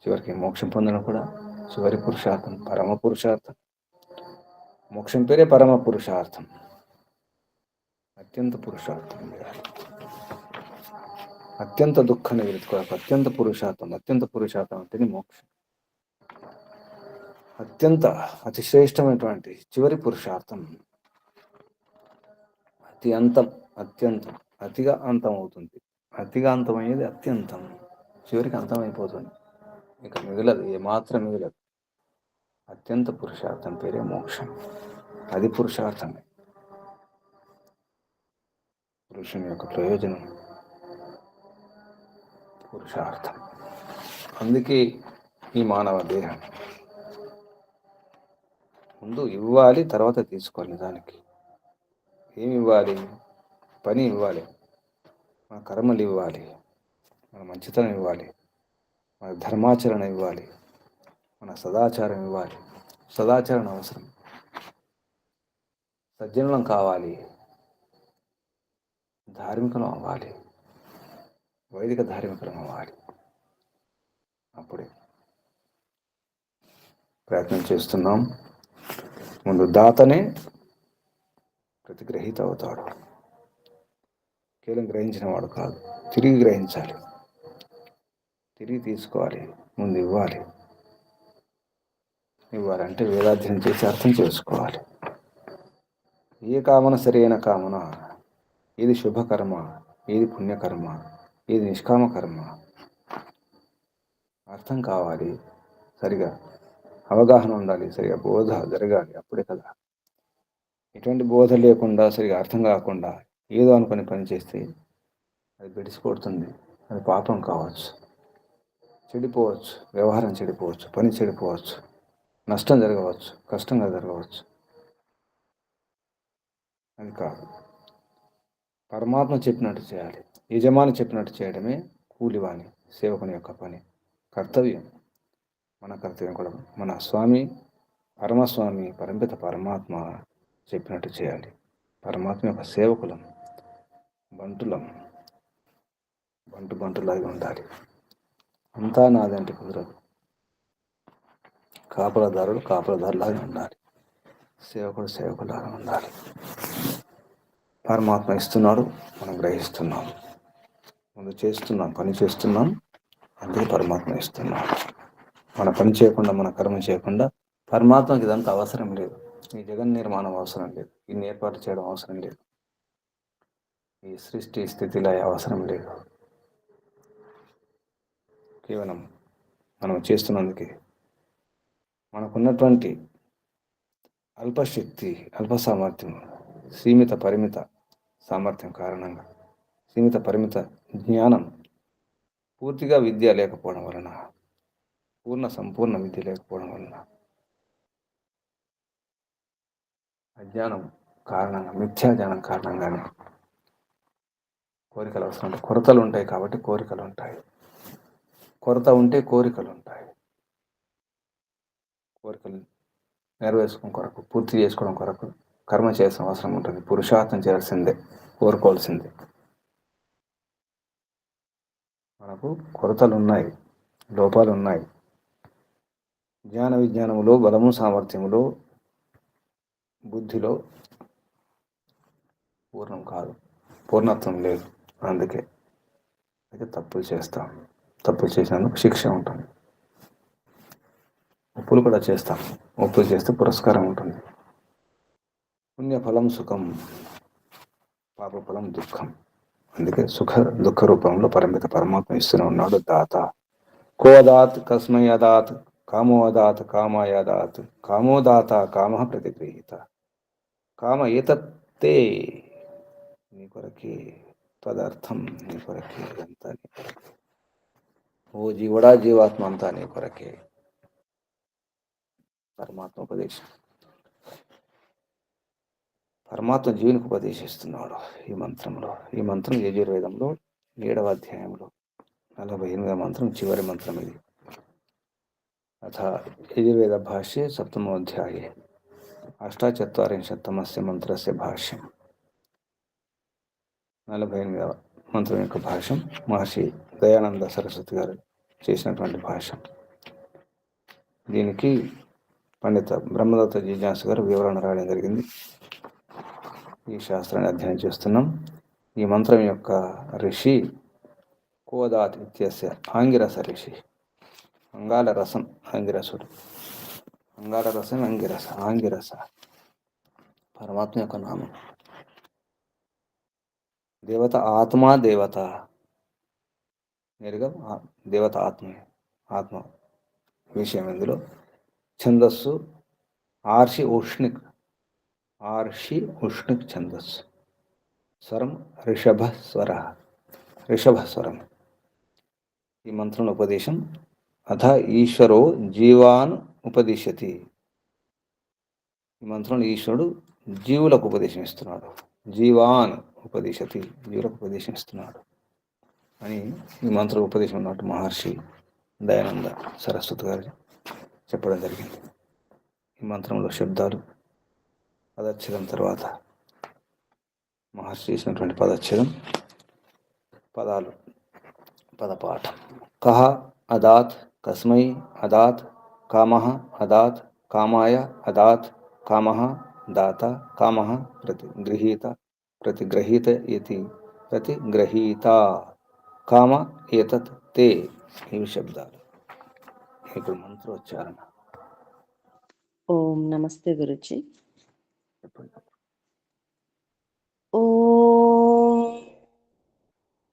చివరికి మోక్షం పొందడం కూడా చివరి పురుషార్థం, పరమ పురుషార్థం. మోక్షం పేరే పరమ పురుషార్థం, అత్యంత పురుషార్థం. అత్యంత దుఃఖ నివృత్తి, అత్యంత పురుషార్థం అంటేనే మోక్షం. అతి శ్రేష్టమైనటువంటి చివరి పురుషార్థం. అతిగా అంతం అవుతుంది. అతిగా అంతమయ్యేది అత్యంతం, చివరికి అంతమైపోతుంది. ఇక మిగలదు, ఏమాత్రం మిగలదు. అత్యంత పురుషార్థం పేరే మోక్షం. అది పురుషార్థమే. పురుషుని యొక్క ప్రయోజనం పురుషార్థం. అందుకే ఈ మానవ దేహం ముందు ఇవ్వాలి, తర్వాత తీసుకోవాలి. నిజానికి ఏమి ఇవ్వాలి? పని ఇవ్వాలి, మన కర్మలు ఇవ్వాలి, మన మంచితనం ఇవ్వాలి, మన ధర్మాచరణ ఇవ్వాలి, మన సదాచారం ఇవ్వాలి. సదాచరణ అవసరం. సజ్జనులం కావాలి, ధార్మికులం అవ్వాలి, వైదిక ధార్మికులం అవ్వాలి. అప్పుడే ప్రయత్నం చేస్తున్నాం. ముందు దాతనే ప్రతిగ్రహీత అవుతాడు. కేవలం గ్రహించిన వాడు కాదు, తిరిగి గ్రహించాలి, తిరిగి తీసుకోవాలి, ముందు ఇవ్వాలి. ఇవ్వాలంటే వేదాధ్యయనం చేసి అర్థం చేసుకోవాలి. ఏ కామన సరైన కామన, ఏది శుభకర్మ, ఏది పుణ్యకర్మ, ఏది నిష్కామ కర్మ అర్థం కావాలి. సరిగా అవగాహన ఉండాలి, సరిగా బోధ జరగాలి. అప్పుడే కదా. ఎటువంటి బోధ లేకుండా, సరిగా అర్థం కాకుండా ఏదో అనుకుని పని చేస్తే అది బెడిసికొడుతుంది. అది పాపం కావచ్చు, చెడిపోవచ్చు, వ్యవహారం చెడిపోవచ్చు, పని చెడిపోవచ్చు, నష్టం జరగవచ్చు, కష్టంగా జరగవచ్చు. అది కాదు. పరమాత్మ చెప్పినట్టు చేయాలి. యజమాని చెప్పినట్టు చేయడమే కూలివాణి, సేవకుని యొక్క పని, కర్తవ్యం. మన కర్తవ్యం కూడా మన స్వామి, పరమస్వామి, పరంపిత పరమాత్మ చెప్పినట్టు చేయాలి. పరమాత్మ యొక్క సేవకులం, బంటులాగా ఉండాలి. అంతా నాదంటే కుదరదు. కాపలదారులాగా ఉండాలి. సేవకులాగా ఉండాలి. పరమాత్మ ఇస్తున్నాడు, మనం గ్రహిస్తున్నాం, ముందు పని చేస్తున్నాం, అందుకే పరమాత్మ ఇస్తున్నాడు. మన పని చేయకుండా, మన కర్మ చేయకుండా పరమాత్మకి ఇదంతా అవసరం లేదు. ఈ జగన్ నిర్మాణం అవసరం లేదు, ఇన్ని ఏర్పాటు చేయడం అవసరం లేదు, ఈ సృష్టి స్థితిలో అవసరం లేదు. కేవలం మనం చేస్తున్నందుకే మనకున్నటువంటి అల్పశక్తి, అల్ప సామర్థ్యం, పరిమిత సామర్థ్యం కారణంగా, పరిమిత జ్ఞానం, పూర్తిగా విద్య లేకపోవడం వలన, సంపూర్ణ విద్య లేకపోవడం వలన, అజ్ఞానం కారణంగా, మిథ్యాజ్ఞానం కారణంగానే కోరికలు అవసరం. కొరతలు ఉంటాయి కాబట్టి కోరికలు ఉంటాయి. కొరత ఉంటే కోరికలు ఉంటాయి. కోరికలు నెరవేర్చుకోవడం కొరకు, పూర్తి చేసుకోవడం కొరకు కర్మ చేయాల్సిన అవసరం ఉంటుంది. పురుషార్థం చేయాల్సిందే, కోరుకోవాల్సిందే. మనకు కొరతలు ఉన్నాయి, లోపాలు ఉన్నాయి. జ్ఞాన విజ్ఞానములో, బలము సామర్థ్యములో, బుద్ధిలో పూర్ణం కాదు, పూర్ణత్వం లేదు. అందుకే అయితే తప్పులు చేస్తాం. తప్పులు చేసినందుకు శిక్ష ఉంటుంది. ఒప్పులు కూడా చేస్తాం. ఒప్పులు చేస్తే పురస్కారం ఉంటుంది. పుణ్యఫలం సుఖం, పాపఫలం దుఃఖం. అందుకే దుఃఖ రూపంలో పరమాత్మ ఇస్తూనే ఉన్నాడు. దాత కో అదాత్ కస్మై అదాత్ కామో అదాత్ కామాయ అదాత్ కామో దాత కామ ప్రతిగృహీత. కామ ఏతత్తే, నీ కొరకే పదార్థం, నీ కొరకే అంతా, నీ కొరకే. ఓ జీవుడా, జీవాత్మ అంతా నీ కొరకే. పరమాత్మ ఉపదేశం. పరమాత్మ జీవునికి ఉపదేశిస్తున్నాడు ఈ మంత్రంలో. ఈ మంత్రం యజుర్వేదంలో 7వ అధ్యాయంలో 48వ మంత్రం, చివరి మంత్రం ఇది. అథ యజుర్వేద భాష్యే 7వ అధ్యాయే 48తమస్య మంత్రస్య భాష్యం. 48వ మంత్రం యొక్క భాష్యం మహర్షి దయానంద సరస్వతి గారు చేసినటువంటి భాష్యం. దీనికి పండిత బ్రహ్మదత్త జిజ్ఞాసు గారు వివరణ రాయడం జరిగింది. ఈ శాస్త్రాన్ని అధ్యయనం చేస్తున్నాం. ఈ మంత్రం యొక్క ఋషి కోదాత్ ఇత్యస్య ఆంగిరస ఋషి. అంగాల రసం ఆంగిరసుడు. అంగాల రసం ఆంగిరస పరమాత్మ యొక్క నామం. దేవత ఆత్మ, దేవత నేరుగా దేవత ఆత్మ విషయం. ఇందులో ఛందస్సు ఆర్షి ఉష్ణిక్ ఛందస్సు. స్వరం ఋషభస్వరం. ఈ మంత్రంలో ఉపదేశం. అథ ఈశ్వరో జీవాన్ ఉపదిశతి. ఈ మంత్రంలో ఈశ్వరుడు జీవులకు ఉపదేశం ఇస్తున్నాడు. జీవాన్ ఉపదిశతి, జీవులకు ఉపదేశం ఇస్తున్నాడు అని ఈ మంత్ర ఉపదేశం ఉన్నట్టు మహర్షి దయానంద సరస్వతి గారు చెప్పడం జరిగింది. ఈ మంత్రంలో శబ్దాలు, పదచ్ఛేదం తర్వాత మహర్షి చేసినటువంటి పదచ్ఛేదం, పదాలు, పదపాఠం. కహ అదాత్ కస్మై అదాత్ కామః అదాత్ కామాయ అదాత్ కామః దాత కామః ప్రతిగ్రహీత ఇతి ప్రతిగ్రహీత కామ ఏతత్ తే. ఇవి శబ్దాలు. ఇప్పుడు మంత్రోచ్చారణ. ఓం నమస్తే గురుజీ. ఓం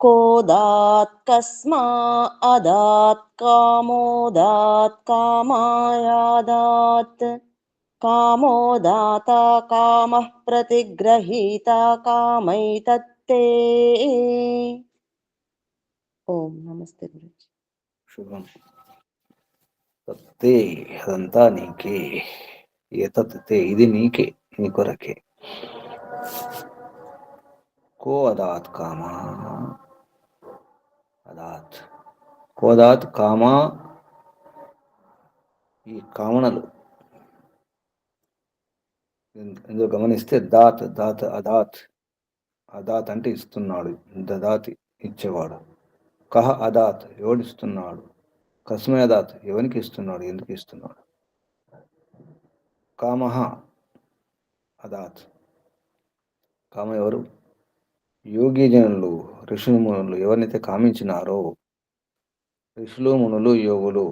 కోదాత్ కస్మా అదాత్ కామోదాత్ కామాయాదాత్ కామో దాత కామః ప్రతిగ్రహీత కామైతత్తే. ఓం నమస్తే గురుజీ. శుభం. తత్తే, అదంతా నీకే. ఏతత్తే, ఇది నీకే, నీ కొరకే. కో అదాత్ కామా అదాత్. కోదాత్ కామా, ఈ కామనలు. ఇందులో గమనిస్తే దాత్ అదాత్. అదాత్ అంటే ఇస్తున్నాడు, దదాతి ఇచ్చేవాడు. కహ అదాత్, ఎవడిస్తున్నాడు. కస్మై అదాత్, ఎవరికి ఇస్తున్నాడు, ఎందుకు ఇస్తున్నాడు. కామః అదాత్, కామ ఎవరు. యోగి జనులు, ఋషులు, మునులు ఎవరినైతే కామించినారో, ఋషులు, మునులు, యోగులు,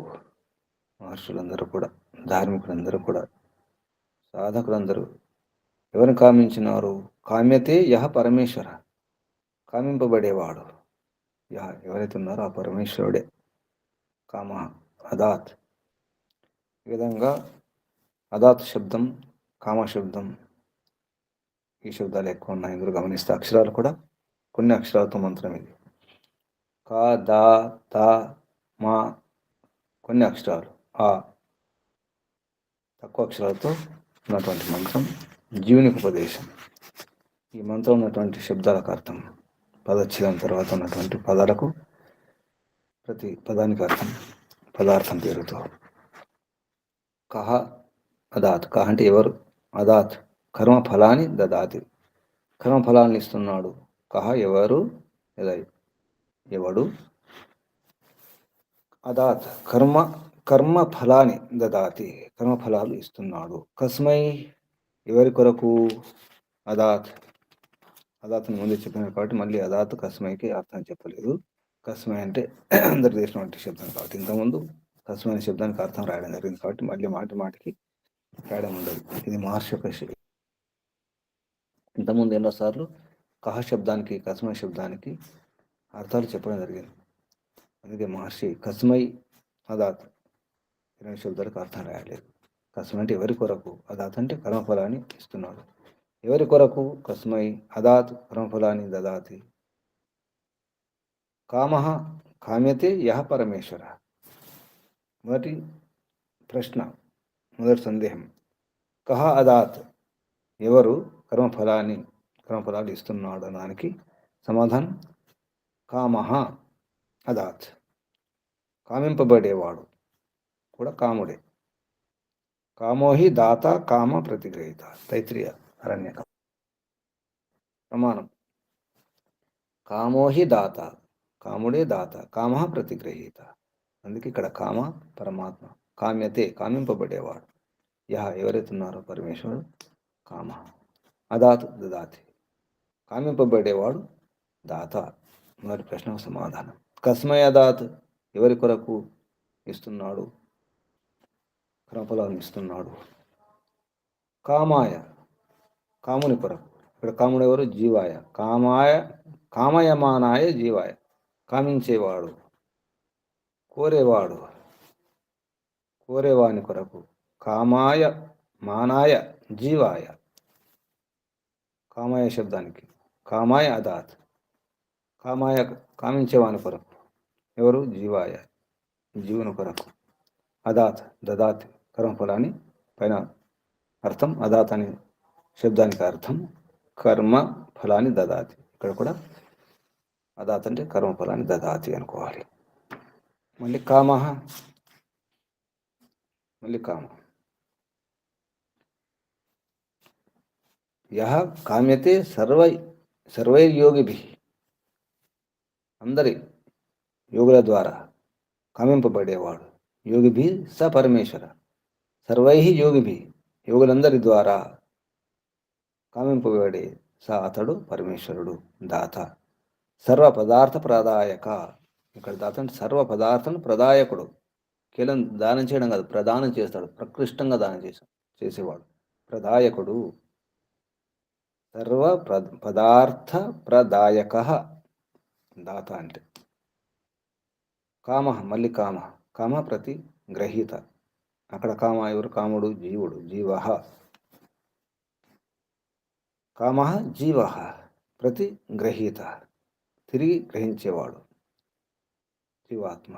మహర్షులందరూ కూడా, ధార్మికులందరూ కూడా, సాధకులందరూ ఎవరిని కామించినారు. కామ్యతే యహ పరమేశ్వర, కామింపబడేవాడు. యహ, ఎవరైతే ఉన్నారో ఆ పరమేశ్వరుడే. కామ అదాత్. ఈ విధంగా అదాత్ శబ్దం, కామ శబ్దం, ఈ శబ్దాలు ఎక్కువ ఉన్నాయి. ఇందులో గమనిస్తే అక్షరాలు కూడా కొన్ని అక్షరాలతో మంత్రం ఇది. కా, దా, తా, మా కొన్ని అక్షరాలు, ఆ తక్కువ అక్షరాలతో ఉన్నటువంటి మంత్రం జీవునికి ఉపదేశం. ఈ మంత్రం ఉన్నటువంటి శబ్దాలకు అర్థం, పదచ్ఛేదం తర్వాత ఉన్నటువంటి పదాలకు ప్రతి పదానికి అర్థం పదార్థం పేరుతో. కహ అదాత్, కహ అంటే ఎవరు, అదాత్ కర్మ ఫలాన్ని దదాతి, కర్మ ఫలాన్ని ఇస్తున్నాడు. కహ ఎవరు, ఎవడు, అదాత్ కర్మ ఫలాన్ని దదాతి కర్మ ఫలాలు ఇస్తున్నాడు. కస్మై ఎవరి కొరకు, అదాత్ అదాత్ని ముందే చెప్పినారు కాబట్టి మళ్ళీ అదాత్ కస్మైకి అర్థం చెప్పలేదు. కస్మై అంటే అందరు తెలిసినటువంటి శబ్దం కాబట్టి ఇంతకుముందు కస్మై అనే శబ్దానికి అర్థం రాయడం జరిగింది కాబట్టి మళ్ళీ మాటికి రాయడం ఉండదు. ఇది మహర్షి యొక్క ఇంతకుముందు ఎన్నోసార్లు కహ శబ్దానికి కస్మై శబ్దానికి అర్థాలు చెప్పడం జరిగింది. అందుకే మహర్షి కస్మై అదాత్ రెండు శబ్దాలకు అర్థం రాయలేదు. కస్మై అంటే ఎవరి కొరకు, అదాత్ అంటే కర్మఫలాన్ని ఇస్తున్నాడు. ఎవరి కొరకు, కస్మై అదాత్ కర్మఫలాన్ని దదాతి. కామః కామ్యతే యః పరమేశ్వర. మొదటి ప్రశ్న, మొదటి సందేహం, కహ అదాత్ ఎవరు కర్మఫలాలు ఇస్తున్నాడు అనడానికి సమాధానం కామః అదాత్, కామింపబడేవాడు కూడా కాముడే. కామోహి దాత కామ ప్రతిగ్రహీత, తైత్రీయ అరణ్యకం ప్రమాణం. కామోహి దాత, కాముడే దాత, కామ ప్రతిగ్రహీత. అందుకే ఇక్కడ కామ పరమాత్మ, కామ్యతే కామింపబడేవాడు, యహ ఎవరైతే ఉన్నారో పరమేశ్వరుడు, కామ అదాత్ దదాతి కామింపబడేవాడు దాత. మొదటి ప్రశ్నకు సమాధానం. కస్మై అదాత్ ఎవరి కొరకు ఇస్తున్నాడు, కర్మఫలాలను ఇస్తున్నాడు. కామాయ కాముని కొరకు. ఇక్కడ కాముడు ఎవరు, జీవాయ. కామయమానాయ జీవాయ కామించేవాడు, కోరేవాని కొరకు. కామాయ మానాయ జీవాయ, కామాయ శబ్దానికి కామాయ అదాత్, కామించేవాని కొరకు. ఎవరు, జీవాయ జీవుని కొరకు. అదాత్ దదాత్ కర్మఫలాన్ని పైన అర్థం, అదాత్ అనే శబ్దానికి అర్థం కర్మ ఫలాన్ని దదాతి. ఇక్కడ కూడా అదాత్ అంటే కర్మఫలాన్ని దదాతి అనుకోవాలి. మళ్ళీ కామ యహ కామ్యతే సర్వైర్యోగిభిః అందరి యోగుల ద్వారా కామింపబడేవాడు. యోగిభి స పరమేశ్వర, సర్వై యోగిభి యోగులందరి ద్వారా కామింపబడే అతడు పరమేశ్వరుడు, దాత. సర్వ పదార్థ ప్రదాయక. ఇక్కడ దాత అంటే సర్వ పదార్థం ప్రదాయకుడు. కేవలం దానం చేయడం కాదు, ప్రదానం చేస్తాడు, ప్రకృష్టంగా దానం చేసేవాడు ప్రదాయకుడు. సర్వ పదార్థ ప్రదాయక దాత అంటే. కామ మళ్ళీ కామ ప్రతి గ్రహీత. అక్కడ కామ ఎవరు, కాముడు జీవుడు, జీవ. కామ జీవ ప్రతి గ్రహీత తిరిగి గ్రహించేవాడు, జీవాత్మ.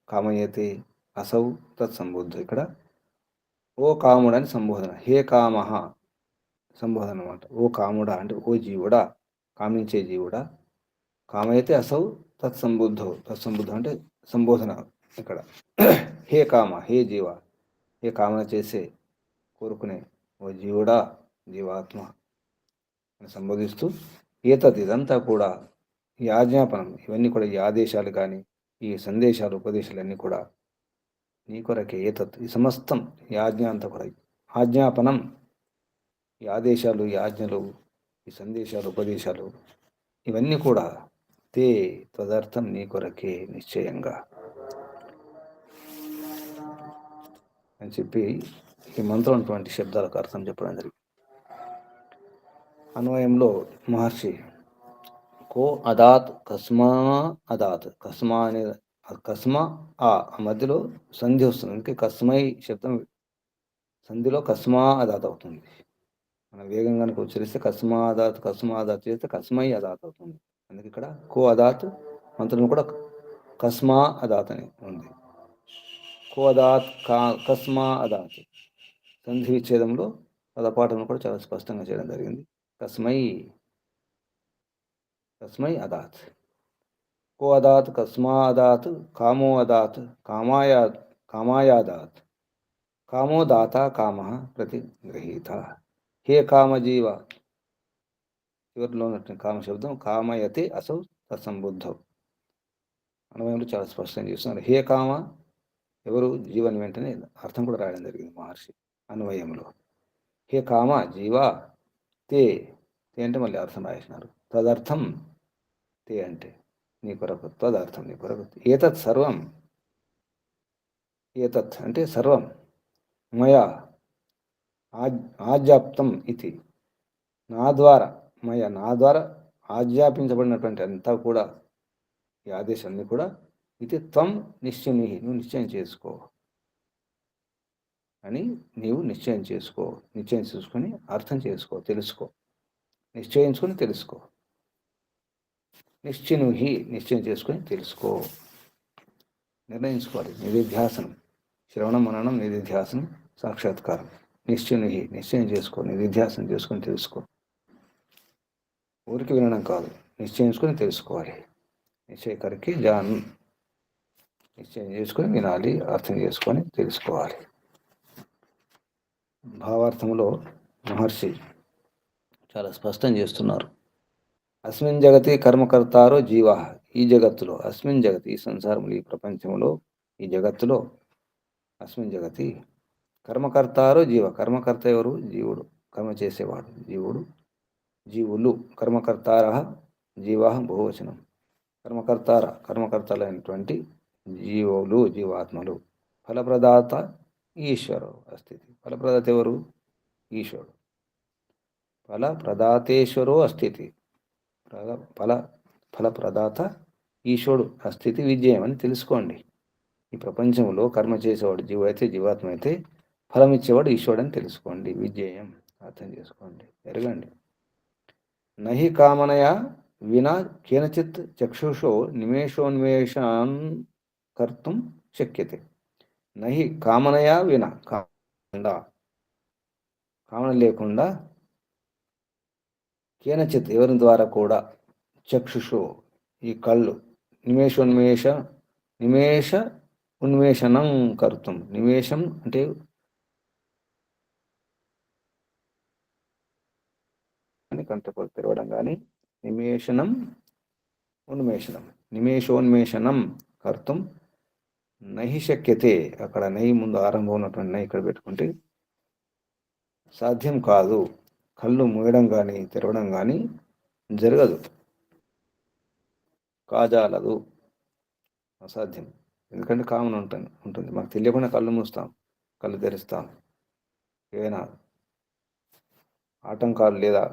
కామయతే అసౌ తత్సంబుద్ధ. ఇక్కడ ఓ కాముడు అని సంబోధన, హే కామ సంబోధన అన్నమాట. ఓ కాముడా అంటే ఓ జీవుడా, కామించే జీవుడా. కామయతే అసౌ తత్సంబుద్ధ అంటే సంబోధన ఇక్కడ. హే కామ, హే జీవ, హే కామన చేసే కోరుకునే ఓ జీవుడా, జీవాత్మ అని సంబోధిస్తూ, ఇదంతా కూడా ఈ ఆజ్ఞాపనం, ఇవన్నీ కూడా ఈ ఆదేశాలు కానీ ఈ సందేశాలు ఉపదేశాలన్నీ కూడా నీ కొరకే. ఈ సమస్తం ఈ ఆజ్ఞ అంతా కూడా ఆజ్ఞాపనం. ఈ ఆదేశాలు, ఈ ఆజ్ఞలు, ఈ సందేశాలు, ఉపదేశాలు ఇవన్నీ కూడా తే తదర్థం నీ కొరకే నిశ్చయంగా అని చెప్పి ఈ మంత్రం అటువంటి శబ్దాలకు అర్థం చెప్పడం జరిగింది. అన్వయంలో మహర్షి కో అదాత్ కస్మా అదాత్, కస్మా అనే కస్మా ఆ మధ్యలో సంధి వస్తుంది. అందుకే కస్మై శబ్దం సంధిలో కస్మా అదాత్ అవుతుంది. మనం వేగంగా కనుక ఉచ్చరిస్తే కస్మా అదాత్ చేస్తే కస్మై అదాత్ అవుతుంది. అందుకే ఇక్కడ కో అదాత్ మంత్రం కూడా కస్మా అదాత్ అని ఉంది. కో అదాత్ కస్మా అదాత్ సంధి విచ్ఛేదంలో పదపాఠంలో కూడా చాలా స్పష్టంగా చేయడం జరిగింది. కస్మై అదాత్. को अदात् कस्मादात् कामो अदात् कामायादात् कामो दाता कामः प्रतिगृहीत हे कामजीव చివరిలో ఉన్నటువంటి కామ శబ్దం కామయతి అసౌ తత్సంబుద్ధం అన్వయంలో చాలా స్పష్టంగా చేస్తున్నారు. హే కామ ఎవరు జీవని వెంటనే అర్థం కూడా రాయడం జరిగింది మహర్షి అన్వయంలో. హే కామ జీవా తే తే అంటే మళ్ళీ అర్థం రాసినారు. తదర్థం తే అంటే నీ కొరకు, తదర్థం నీ కొరకు, ఏతత్ సర్వం ఏతత్ అంటే సర్వం మయా ఆజ్ఞాప్తం ఇది నా ద్వారా నా ద్వారా ఆజ్ఞాపించబడినటువంటి అంతా కూడా ఈ ఆదేశాన్ని కూడా ఇది త్వం నిశ్చయని నువ్వు నిశ్చయం చేసుకో అని నీవు నిశ్చయం చేసుకో. నిశ్చయం చేసుకొని అర్థం చేసుకో, తెలుసుకో, నిశ్చయించుకొని తెలుసుకో. నిశ్చనుహి నిశ్చయం చేసుకొని తెలుసుకో, నిర్ణయించుకోవాలి. నిధిధ్యాసనం, శ్రవణం మననం నిధిధ్యాసనం సాక్షాత్కారం. నిశ్చనుహి నిశ్చయం చేసుకో, నిధిధ్యాసనం చేసుకొని తెలుసుకో. ఊరికి వినడం కాదు, నిశ్చయించుకొని తెలుసుకోవాలి. నిశ్చయకరికి జాన్ నిశ్చయం చేసుకొని వినాలి, అర్థం చేసుకొని తెలుసుకోవాలి. భావార్థంలో మహర్షి చాలా స్పష్టం చేస్తున్నారు. అస్మిన్ జగతి కర్మకర్తారో జీవ, ఈ జగత్తులో, అస్మిన్ జగతి ఈ సంసారంలో, ఈ ప్రపంచంలో, ఈ జగత్తులో, అస్మిన్ జగతి కర్మకర్తారో జీవ, కర్మకర్త ఎవరు? జీవుడు, కర్మ చేసేవాడు జీవుడు. జీవులు కర్మకర్తార జీవా బహువచనం. కర్మకర్తలైనటువంటి జీవులు, జీవాత్మలు. ఫలప్రదాత ఈశ్వరు అస్థితి, ఫలప్రదాత ఎవరు? ఈశ్వరుడు. ఫలప్రదాతేశ్వరో అస్థితి, ఫలప్రదాత ఈశ్వరుడు అస్థితి విజయం అని తెలుసుకోండి. ఈ ప్రపంచంలో కర్మ చేసేవాడు జీవు అయితే, జీవాత్మ అయితే, ఫలం ఇచ్చేవాడు ఈశ్వరుడు అని తెలుసుకోండి. విజయం అర్థం చేసుకోండి, ఎరగండి. నహి కామనయా వినా కేనచిత్ చక్షుషో నిమేషోన్మేషాన్ కర్తుం శక్యతే. నహి కామనయా వినా, కామన లేకుండా, కేనచిత్ ఎవరి ద్వారా కూడా, చక్షుషో ఈ కళ్ళు, నిమేష ఉన్మేషణం కర్తుం. నిమేషం అంటే కంటపడి తెరవడం కానీ, నిమేషోన్మేషణం కర్తం నహి శక్యతే. అక్కడ నహి ముందు ఆరంభం ఉన్నటువంటి నహి ఇక్కడ పెట్టుకుంటే సాధ్యం కాదు. కళ్ళు మూయడం కానీ తెరవడం కానీ జరగదు, కాజాలదు, అసాధ్యం. ఎందుకంటే కామన్ ఉంటుంది. మాకు తెలియకుండా కళ్ళు మూస్తాం, కళ్ళు తెరుస్తాం. ఏమైనా ఆటంకాలు లేదా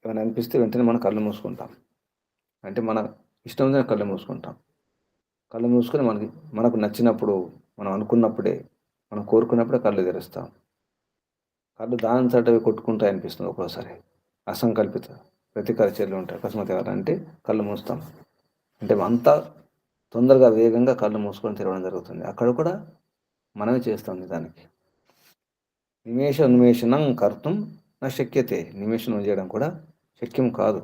ఏమైనా అనిపిస్తే వెంటనే మనం కళ్ళు మూసుకుంటాం. అంటే మన ఇష్టం ఉందని కళ్ళు మూసుకుంటాం. కళ్ళు మూసుకొని మనకు నచ్చినప్పుడు, మనం అనుకున్నప్పుడే, మనం కోరుకున్నప్పుడే కళ్ళు తెరుస్తాం. కళ్ళు దానంతటవి కొట్టుకుంటాయి అనిపిస్తుంది ఒక్కోసారి. అసంకల్పిత ప్రతీకార చర్యలు ఉంటాయి. అకస్మాత్ ఎవరంటే కళ్ళు మూస్తాం. అంటే అంతా తొందరగా వేగంగా కళ్ళు మూసుకొని తెరవడం జరుగుతుంది. అక్కడ కూడా మనమే చేస్తాం దానికి. ఉన్మేషణం కర్తం నా శక్యతే. నిమేషణం చేయడం కూడా శక్యం కాదు.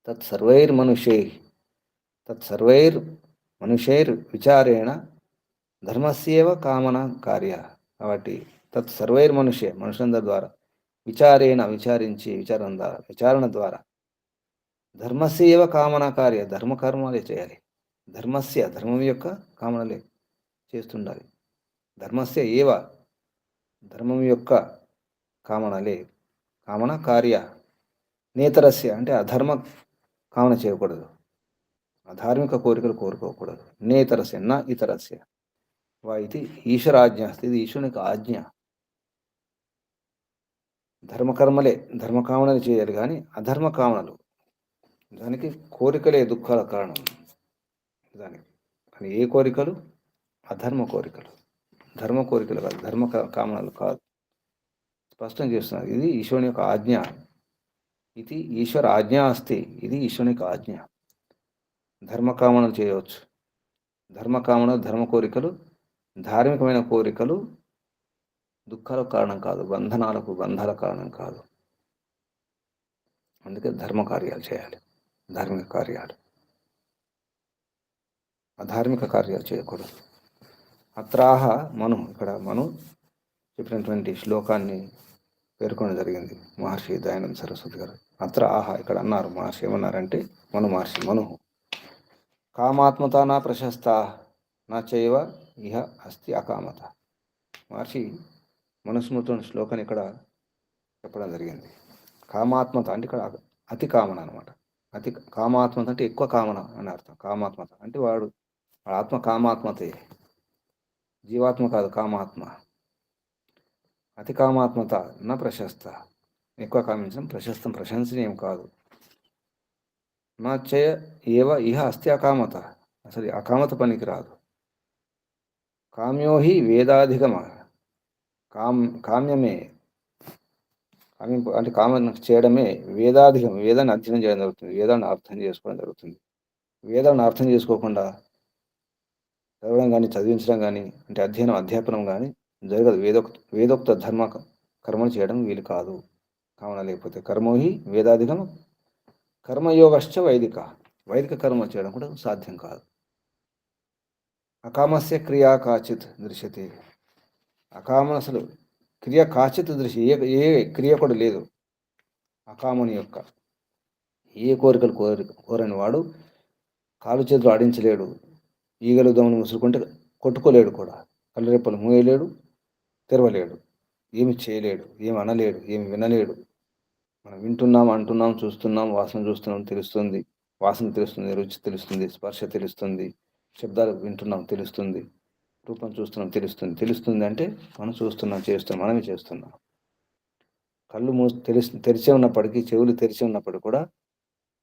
తత్సర్వైర్ విచారేణ ధర్మస్యేవ కామన కార్య. కాబట్టి తత్సర్వైర్ మనుషులందరి ద్వారా విచారణ ద్వారా ధర్మస్యేవ కామన కార్య, ధర్మకర్మాలే చేయాలి. ధర్మం యొక్క కామనలే చేస్తుండాలి. ధర్మస్య ఏవ ధర్మం యొక్క కామనలే, కామన కార్య. నేతరస్య అంటే అధర్మ కామన చేయకూడదు, అధార్మిక కోరికలు కోరుకోకూడదు. నేతరస్య నా ఇతరస్య వా ఇది ఈశ్వరాజ్ఞ అస్తి. ఇది ఈశ్వరునికి ఆజ్ఞ. ధర్మకర్మలే, ధర్మకామనలు చేయాలి కానీ అధర్మ కామనలు, దానికి కోరికలే దుఃఖాల కారణం. దానికి కానీ ఏ కోరికలు? అధర్మ కోరికలు, ధర్మ కోరికలు కాదు, ధర్మ కామనలు కాదు. స్పష్టం చేస్తున్నారు. ఇది ఈశ్వరుని యొక్క ఆజ్ఞ. ఇది ఈశ్వర ఆజ్ఞ అస్తి. ఇది ఈశ్వరుని యొక్క ఆజ్ఞ. ధర్మకామనలు చేయవచ్చు. ధర్మకామనలు, ధర్మ కోరికలు, ధార్మికమైన కోరికలు దుఃఖాలకు కారణం కాదు, బంధాల కారణం కాదు. అందుకే ధర్మ కార్యాలు చేయాలి, ధార్మిక కార్యాలు. అధార్మిక కార్యాలు చేయకూడదు. అత్రాహ మను, ఇక్కడ మను చెప్పినటువంటి శ్లోకాన్ని పేర్కొనడం జరిగింది మహర్షి దయానంద సరస్వతి గారు. అత్ర ఆహ, ఇక్కడ అన్నారు మహర్షి, ఏమన్నారంటే మహర్షి మను కామాత్మత నా ప్రశస్త నా చైవ ఇహ అస్తి అకామత. మహర్షి మనుస్మృతుని శ్లోకాన్ని ఇక్కడ చెప్పడం జరిగింది. కామాత్మత అంటే ఇక్కడ అతి కామన అనమాట. అతి కామాత్మత అంటే ఎక్కువ కామన అని అర్థం. కామాత్మత అంటే వాడు ఆత్మ కామాత్మతే, జీవాత్మ కాదు, కామాత్మ. అతి కామాత్మత నా ప్రశస్త, ఎక్కువ కామించడం ప్రశస్తం, ప్రశంసనీయం కాదు. నా చయ ఏవ ఇహ అస్తి అకామత, అసలు అకామత పనికి రాదు. కామ్యోహి వేదాధిగమ, కామ్యమే, కామ్యం అంటే కామం చేయడమే వేదాధిగం, వేదాన్ని అధ్యయనం చేయడం జరుగుతుంది, వేదాన్ని అర్థం చేసుకోవడం జరుగుతుంది. వేదాన్ని అర్థం చేసుకోకుండా చదవడం కానీ చదివించడం కానీ అంటే అధ్యాపనం కానీ జరగదు. వేదోక్త ధర్మ కర్మలు చేయడం వీలు కాదు కామన లేకపోతే. కర్మోహి వేదాధిగం కర్మయోగశ్చ వైదిక కర్మ చేయడం కూడా సాధ్యం కాదు. అకామస్య క్రియా కాచిత్ దృశ్యతే, అకామ అసలు క్రియ కాచిత్ దృశ్య, ఏ క్రియ కూడా లేదు అకాముని యొక్క. ఏ కోరికలు కోరని వాడు కాలు చేతులు ఆడించలేడు, ఈగలు దమ్మును ముసురుకుంటే కొట్టుకోలేడు కూడా, కళ్ళరెప్పలు మూయలేడు, తెరవలేడు, ఏమి చేయలేడు, ఏమి అనలేడు, ఏమి వినలేడు. మనం వింటున్నాం, అంటున్నాం, చూస్తున్నాం, వాసన చూస్తున్నాం, తెలుస్తుంది, వాసన తెలుస్తుంది, రుచి తెలుస్తుంది, స్పర్శ తెలుస్తుంది, శబ్దాలు వింటున్నాం తెలుస్తుంది, రూపం చూస్తున్నాం తెలుస్తుంది అంటే మనం చూస్తున్నాం, చేస్తున్నాం, మనమే చేస్తున్నాం. కళ్ళు తెరిచి ఉన్నప్పటికీ, చెవులు తెరిచి ఉన్నప్పటికీ కూడా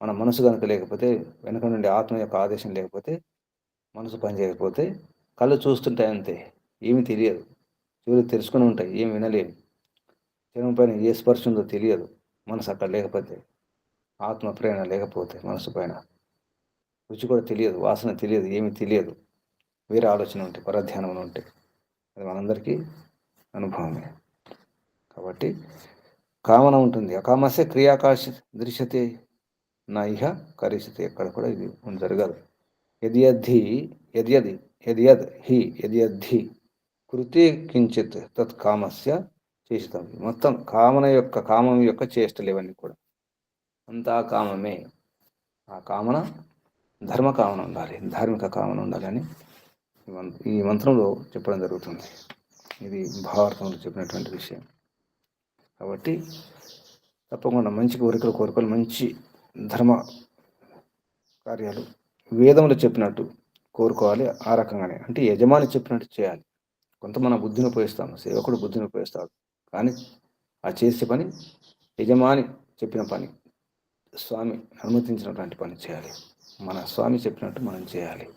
మన మనసు కనుక లేకపోతే, వెనక నుండి ఆత్మ యొక్క ఆదేశం లేకపోతే, మనసు పనిచేయకపోతే కళ్ళు చూస్తుంటాయి అంతే, ఏమి తెలియదు. చెవులు తెరుచుకొని ఉంటాయి, ఏమి వినలేము. శరీరం పైన ఏ స్పర్శ ఉందో తెలియదు, మనసు అక్కడ లేకపోతే, ఆత్మ ప్రేరణ లేకపోతే, మనసు పైన రుచి కూడా తెలియదు, వాసన తెలియదు, ఏమి తెలియదు. వేరే ఆలోచన ఉంటే, పరధ్యానం ఉంటే, అది మనందరికీ అనుభవమే. కాబట్టి కామన ఉంటుంది. అకామస్య క్రియాకాశ దృశ్యతే నా ఇహ కరిష్యతే, ఎక్కడ కూడా ఇది జరగదు. యద్యద్ధి కృతే కించిత్ తత్ కామస్య చేసితం. మొత్తం కామం యొక్క చేష్టలు ఇవన్నీ కూడా అంతా కామమే. ఆ కామన ధర్మ కామన ఉండాలి, ధార్మిక కామన ఉండాలని ఈ మంత్రంలో చెప్పడం జరుగుతుంది. ఇది భావార్థంలో చెప్పినటువంటి విషయం. కాబట్టి తప్పకుండా మంచి కోరికలు, మంచి ధర్మ కార్యాలు వేదములు చెప్పినట్టు కోరుకోవాలి. ఆ రకంగానే అంటే యజమాని చెప్పినట్టు చేయాలి. కొంత మన బుద్ధిని ఉపయోగిస్తాము, సేవకుడు బుద్ధిని ఉపయోగిస్తాడు, కానీ ఆ చేసే పని యజమాని చెప్పిన పని, స్వామి అనుమతించినటువంటి పని చేయాలి. మన స్వామి చెప్పినట్టు మనం చేయాలి.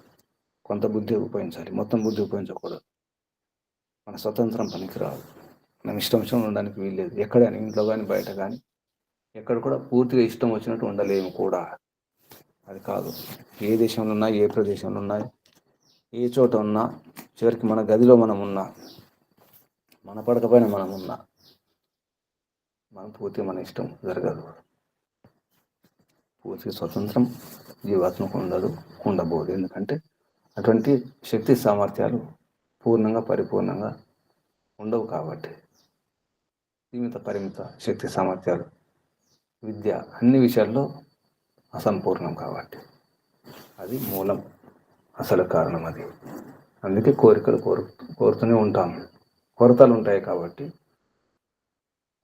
కొంత బుద్ధి ఉపయోగించాలి, మొత్తం బుద్ధి ఉపయోగించకూడదు. మన స్వతంత్రం పనికిరాదు, మనం ఇష్టం ఉండడానికి వీల్లేదు. ఎక్కడైనా ఇంట్లో కానీ బయట కానీ ఎక్కడ కూడా పూర్తిగా ఇష్టం వచ్చినట్టు ఉండలేము కూడా. అది కాదు. ఏ దేశంలో ఉన్నా, ఏ ప్రదేశంలో ఉన్నా, ఏ చోట ఉన్నా, చివరికి మన గదిలో మనం ఉన్నా, మన పడక పైన మనం ఉన్నా, మనం పూర్తిగా మన ఇష్టం జరగదు. పూర్తిగా స్వతంత్రం జీవాత్మకు ఉండబోదు. ఎందుకంటే అటువంటి శక్తి సామర్థ్యాలు పూర్ణంగా పరిపూర్ణంగా ఉండవు కాబట్టి. పరిమిత శక్తి సామర్థ్యాలు, విద్య అన్ని విషయాల్లో అసంపూర్ణం కాబట్టి అది మూలం, అసలు కారణం అది. అందుకే కోరికలు కోరుతూనే ఉంటాం. కొరతలు ఉంటాయి కాబట్టి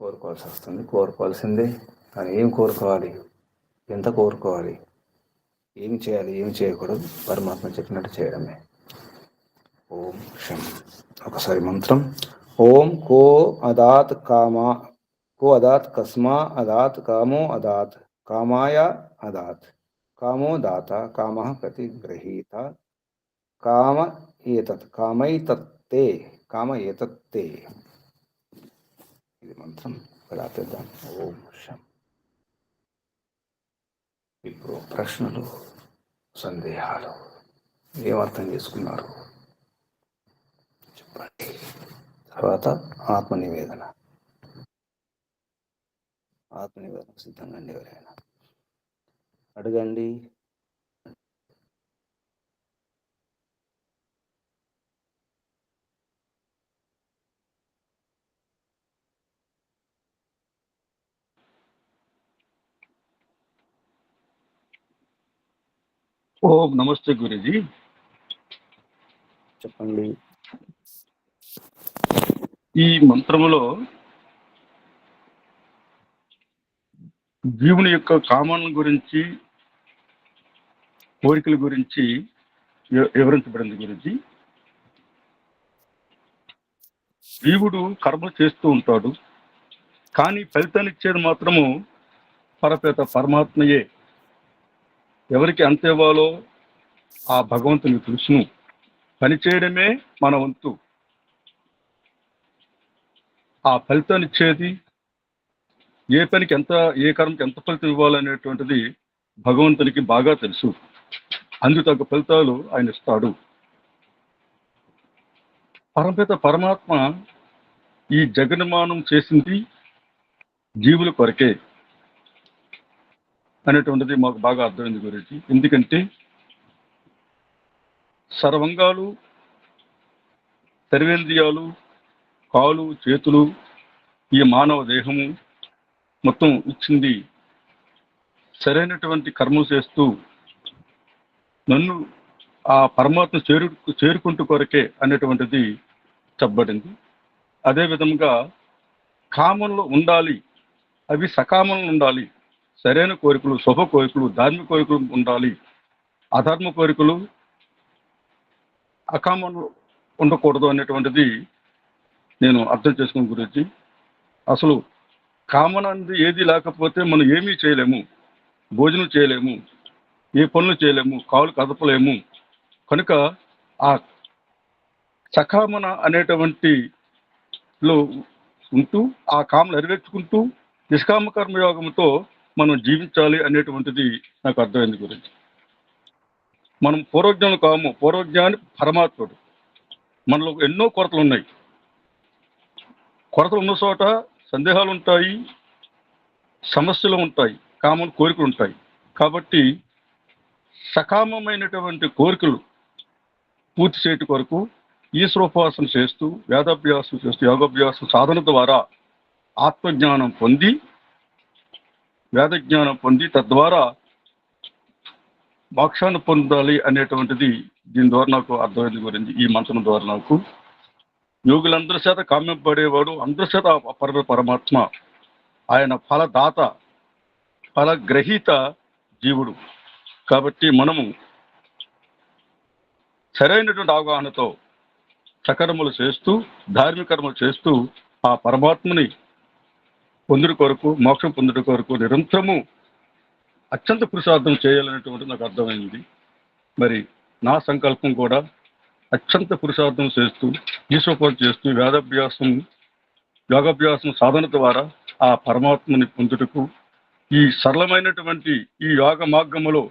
కోరుకోవాల్సి వస్తుంది. కోరుకోవాల్సిందే. కానీ ఏం కోరుకోవాలి, ఎంత కోరుకోవాలి, ఏమి చేయాలి, ఏమి చేయకూడదు, పరమాత్మ చెప్పినట్టు చేయడమే. ఓం శం. ఒకసారి మంత్రం. ఓం కో అదాత్ కస్మా అదాత్ కామో అదాత్ కామాయ అదాత్ కామో దాత కామః ప్రతిగ్రహీత కామ ఏతత్తే. ఇది మంత్రం ప్రార్థిద్దాం. ఓం శం. ఇప్పుడు ప్రశ్నలు, సందేహాలు ఏమర్థం చేసుకున్నారు చెప్పండి. తర్వాత ఆత్మనివేదన సిద్ధంగా అండి. ఎవరైనా అడగండి. ఓం నమస్తే గురుజీ. చెప్పండి. ఈ మంత్రములో జీవుని యొక్క కామన్ గురించి, కోరికల గురించి వివరించబడింది గురుజీ. జీవుడు కర్మ చేస్తూ ఉంటాడు, కానీ ఫలితాన్ని ఇచ్చేది మాత్రము పరపేత పరమాత్మయే. ఎవరికి అంత ఇవ్వాలో ఆ భగవంతుని తెలుసును. పని చేయడమే మన వంతు. ఆ ఫలితాన్ని ఇచ్చేది, ఏ పనికి ఎంత, ఏ కర్మకి ఎంత ఫలితం ఇవ్వాలనేటువంటిది భగవంతునికి బాగా తెలుసు. అందుకు తగ్గ ఫలితాలు ఆయన ఇస్తాడు. పరమపిత పరమాత్మ ఈ జగన్మానం చేసింది జీవుల కొరకే అనేటువంటిది మాకు బాగా అర్థమైంది గురించి. ఎందుకంటే సర్వంగాలు, సర్వేంద్రియాలు, కాలు, చేతులు, ఈ మానవ దేహము మొత్తం ఇచ్చింది సరైనటువంటి కర్మలు చేస్తూ నన్ను ఆ పరమాత్మ చేరుకుంటూ కొరకే అనేటువంటిది చెప్పబడింది. అదేవిధంగా కామంలో ఉండాలి, అవి సకామంలో ఉండాలి. సరైన కోరికలు, శుభ కోరికలు, ధార్మిక కోరికలు ఉండాలి. అధర్మ కోరికలు అకామంలో ఉండకూడదు అనేటువంటిది నేను అర్థం చేసుకున్న గురించి. అసలు కామన్ అనేది ఏది లేకపోతే మనం ఏమీ చేయలేము. భోజనం చేయలేము, ఏ పనులు చేయలేము, కాళ్ళు కదపలేము. కనుక ఆ సకామన అనేటువంటి లో ఉంటూ ఆ కామను నెరవేర్చుకుంటూ నిష్కామ కర్మయోగంతో మనం జీవించాలి అనేటువంటిది నాకు అర్థమైంది గురించి. మనం పూర్వజ్ఞానం కాము, పూర్వజ్ఞాని పరమాత్ముడు. మనలో ఎన్నో కొరతలు ఉన్నాయి. కొరతలు ఉన్న చోట సందేహాలు ఉంటాయి, సమస్యలు ఉంటాయి, కామన్ కోరికలు ఉంటాయి. కాబట్టి సకామమైనటువంటి కోరికలు పూర్తి చేయటం కొరకు ఈశ్వరోపాసన చేస్తూ, వేదాభ్యాసం చేస్తూ, యోగాభ్యాసం సాధన ద్వారా ఆత్మజ్ఞానం పొంది, వేదజ్ఞానం పొంది, తద్వారా మోక్షాన్ని పొందాలి అనేటువంటిది దీని ద్వారా నాకు అర్థమైంది గురించి. ఈ మంత్రం ద్వారా నాకు యోగులందరి చేత కామ్యపడేవాడు, అందరి చేత పరమాత్మ. ఆయన ఫలదాత, ఫలగ్రహీత జీవుడు. కాబట్టి మనము సరైనటువంటి అవగాహనతో సకర్మలు చేస్తూ, ధార్మిక కర్మలు చేస్తూ ఆ పరమాత్మని పొందుడు కొరకు, మోక్షం పొందుడు కొరకు నిరంతరము అత్యంత పురుషార్థం చేయాలనేటువంటి నాకు అర్థమైంది. మరి నా సంకల్పం కూడా అత్యంత పురుషార్థం చేస్తూ, ఈశ్వరోపాసన చేస్తూ, వేదాభ్యాసం, యోగాభ్యాసం సాధన ద్వారా ఆ పరమాత్మని పొందుటకు, ఈ సరళమైనటువంటి ఈ యోగ మార్గములో,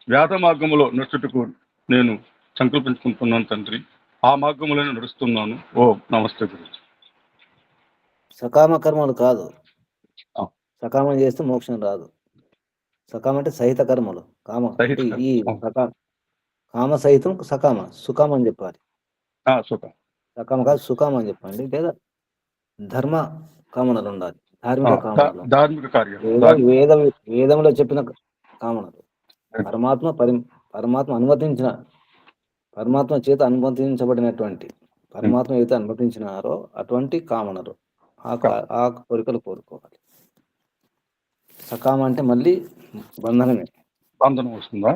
వేద మార్గములో నడుచుటకు నేను సంకల్పించుకుంటున్నాను తండ్రి. ఆ మార్గంలోనే నడుస్తున్నాను. ఓ నమస్తే గురించి. సకామ కర్మలు కాదు, ఆ. సకామం చేస్తే మోక్షం రాదు. సకామ అంటే సహిత కర్మలు. కామ అంటే ఈ కామ సహితం సకామ, సుకామ అని చెప్పాలి. సకామ కాదు, సుకామ అని చెప్పండి. లేదా ధర్మ కామనలు ఉండాలి, ధార్మిక కామనలు, ధార్మిక కార్యం, వేదంలో చెప్పిన కామనలు. పరమాత్మ అనుమతించిన, పరమాత్మ చేత అనుమతించబడినటువంటి, పరమాత్మ అయితే అనుమతించినారో అటువంటి కామనలు, ఆ కోరికలు కోరుకోవాలి. సకామ అంటే మళ్ళీ బంధనమే, బంధనం వస్తుందా?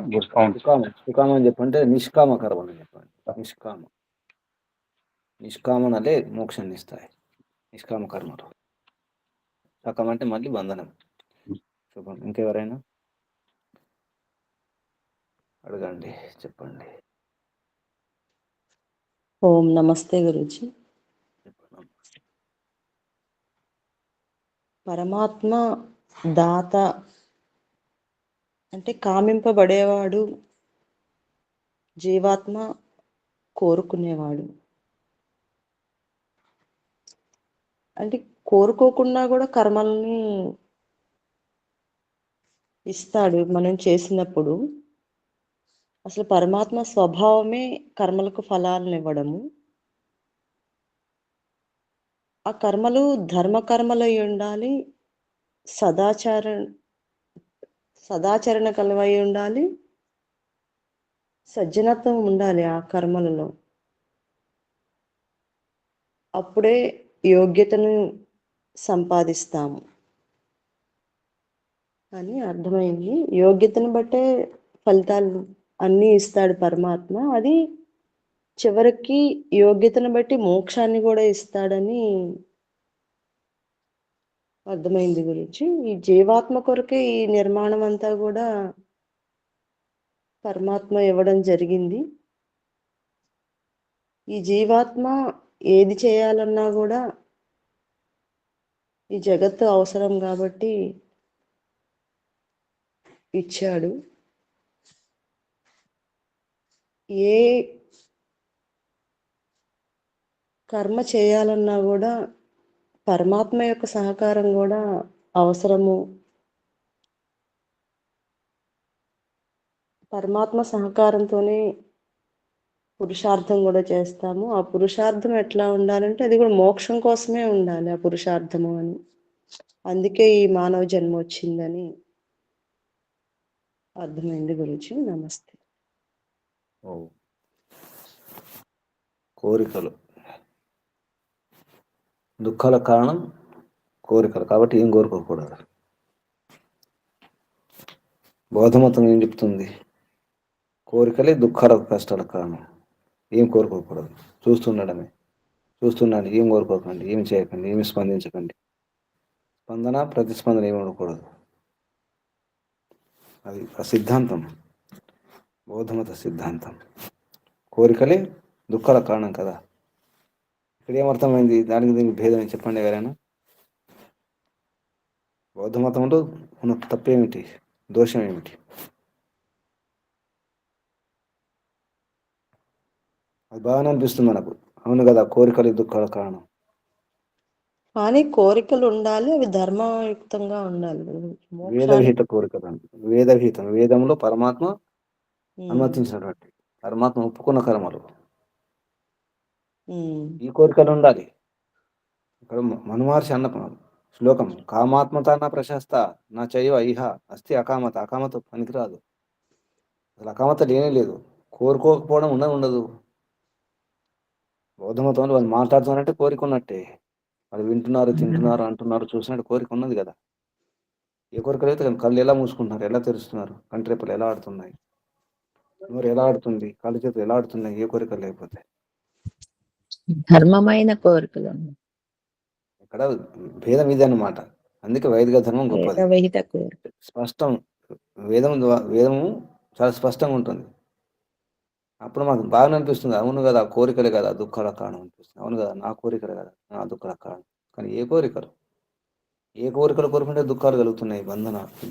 సుకామ అని చెప్పంటే నిష్కామ కర్మలు అని చెప్పండి. నిష్కామనలే మోక్షాన్ని ఇస్తాయి, నిష్కామ కర్మలు. సకామ అంటే మళ్ళీ బంధనం. ఇంకెవరైనా అడగండి, చెప్పండి. ఓం నమస్తే గురుజీ. పరమాత్మ దాత అంటే కామింపబడేవాడు, జీవాత్మ కోరుకునేవాడు. అంటే కోరుకోకుండా కూడా కర్మల్ని ఇస్తాడు మనం చేసినప్పుడు. అసలు పరమాత్మ స్వభావమే కర్మలకు ఫలాలను ఇవ్వడము. ఆ కర్మలు ధర్మ కర్మలు అయి ఉండాలి, సదాచరణ కలవై ఉండాలి, సజ్జనత్వం ఉండాలి ఆ కర్మలలో. అప్పుడే యోగ్యతను సంపాదిస్తాము అని అర్థమైంది. యోగ్యతను బట్టే ఫలితాలు అన్నీ ఇస్తాడు పరమాత్మ. అది చివరికి యోగ్యతను బట్టి మోక్షాన్ని కూడా ఇస్తాడని అర్థమైంది గురించి. ఈ జీవాత్మ కొరకే ఈ నిర్మాణం అంతా కూడా పరమాత్మ ఇవ్వడం జరిగింది. ఈ జీవాత్మ ఏది చేయాలన్నా కూడా ఈ జగత్తు అవసరం కాబట్టి ఇచ్చాడు. ఏ కర్మ చేయాలన్నా కూడా పరమాత్మ యొక్క సహకారం కూడా అవసరము. పరమాత్మ సహకారంతోనే పురుషార్థం కూడా చేస్తాము. ఆ పురుషార్థం ఎట్లా ఉండాలంటే అది కూడా మోక్షం కోసమే ఉండాలి ఆ పురుషార్థము అని. అందుకే ఈ మానవ జన్మ వచ్చిందని అర్థమైంది గురించి. నమస్తే. ఓ కోరికలు దుఃఖాల కారణం కోరికలు, కాబట్టి ఏం కోరుకోకూడదు. బౌద్ధమతం ఏం చెప్తుంది? కోరికలే దుఃఖాల కష్టాల కారణం. ఏం కోరుకోకూడదు, చూస్తుండడమే. చూస్తున్నాను, ఏం కోరుకోకండి, ఏమి చేయకండి, ఏమి స్పందించకండి. స్పందన ప్రతిస్పందన ఏమి ఉండకూడదు. అది ఆ సిద్ధాంతం, బౌద్ధమత సిద్ధాంతం. కోరికలే దుఃఖాల కారణం కదా. ఇక్కడ ఏమర్థమైంది? దానికి దీనికి భేదం చెప్పండి ఎవరైనా. బౌద్ధమతంలో ఉన్న తప్పేమిటి, దోషం ఏమిటి? అది బాగానే అనిపిస్తుంది మనకు, అవును కదా, కోరికలు దుఃఖాల కారణం. కానీ కోరికలు ఉండాలి, అవి ధర్మయుక్తంగా ఉండాలి. వేదవిహిత కోరికలు అంటే వేదవిహితం, వేదంలో పరమాత్మ అనుమతించినటువంటి, పరమాత్మ ఒప్పుకున్న కర్మలు. ఈ కోరికలు ఉండాలి. ఇక్కడ మనుమహర్షి అన్న శ్లోకం, కామాత్మత నా ప్రశస్త నా చైవ ఇహ అస్థి అకామత. అకామత పనికిరాదు, అసలు అకామత లేనే లేదు. కోరుకోకపోవడం ఉండదు. బౌద్ధమతంలో వాళ్ళు మాట్లాడుతున్నారంటే కోరిక ఉన్నట్టే. వాళ్ళు వింటున్నారు, తింటున్నారు, అంటున్నారు, చూసినట్టు కోరిక ఉన్నది కదా. ఏ కోరిక లేదు, కళ్ళు ఎలా మూసుకుంటున్నారు, ఎలా తెరుస్తున్నారు, కంట్రెప్పలు ఎలా ఆడుతున్నాయి, నోరు ఎలా ఆడుతుంది, కాళ్ళు చేతులు ఎలా ఆడుతున్నాయి, ఏ కోరిక లేకపోతే. ధర్మమైన కోరికలు ఉన్నాయి. ఇక్కడ భేదం ఇది అన్నమాట. అందుకే వైదిక ధర్మం గొప్పది, వేదవిహిత కోరిక. స్పష్టం. వేదము చాలా స్పష్టంగా ఉంటుంది. అప్పుడు మాకు బాగా అనిపిస్తుంది, అవును కదా, కోరికలే కదా దుఃఖాల కారణం అనిపిస్తుంది. అవును కదా, నా కోరికలే కదా నా దుఃఖాల కారణం. కానీ ఏ కోరికలు కోరుకుంటే దుఃఖాలు కలుగుతున్నాయి,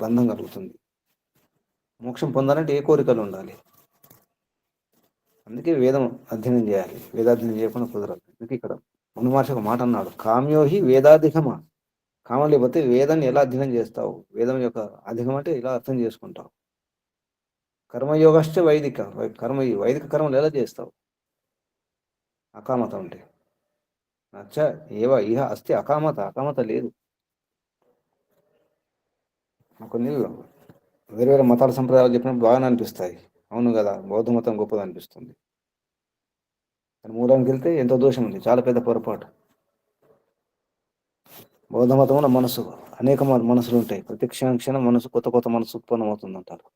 బంధం కలుగుతుంది. మోక్షం పొందాలంటే ఏ కోరికలు ఉండాలి. అందుకే వేదం అధ్యయనం చేయాలి. వేదాధ్యయనం చేయకుండా కుదరదు. అందుకే ఇక్కడ మనుమహర్షి ఒక మాట అన్నాడు, కామ్యోహి వేదాధికమా. కామం లేకపోతే వేదాన్ని ఎలా అధ్యయనం చేస్తావు? వేదం యొక్క అధికం అంటే ఇలా అర్థం చేసుకుంటావు. కర్మయోగశ్చ వైదిక, వైదిక కర్మలు ఎలా చేస్తావు? అకామత ఉంటే. నచ్చ ఏవ ఇహ అస్తి అకామత లేదు. కొన్ని వేరే మతాల సంప్రదాయాలు చెప్పినప్పుడు బాగానే అనిపిస్తాయి, అవును కదా, బౌద్ధ మతం గొప్పది అనిపిస్తుంది. కానీ మూలానికి వెళ్తే ఎంతో దోషం ఉంది, చాలా పెద్ద పొరపాటు. బౌద్ధ మతంలో అనేక మనసులు ఉంటాయి. ప్రతి క్షణం మనసు కొత్త మనసు ఉత్పన్నం అవుతుంది అంటారు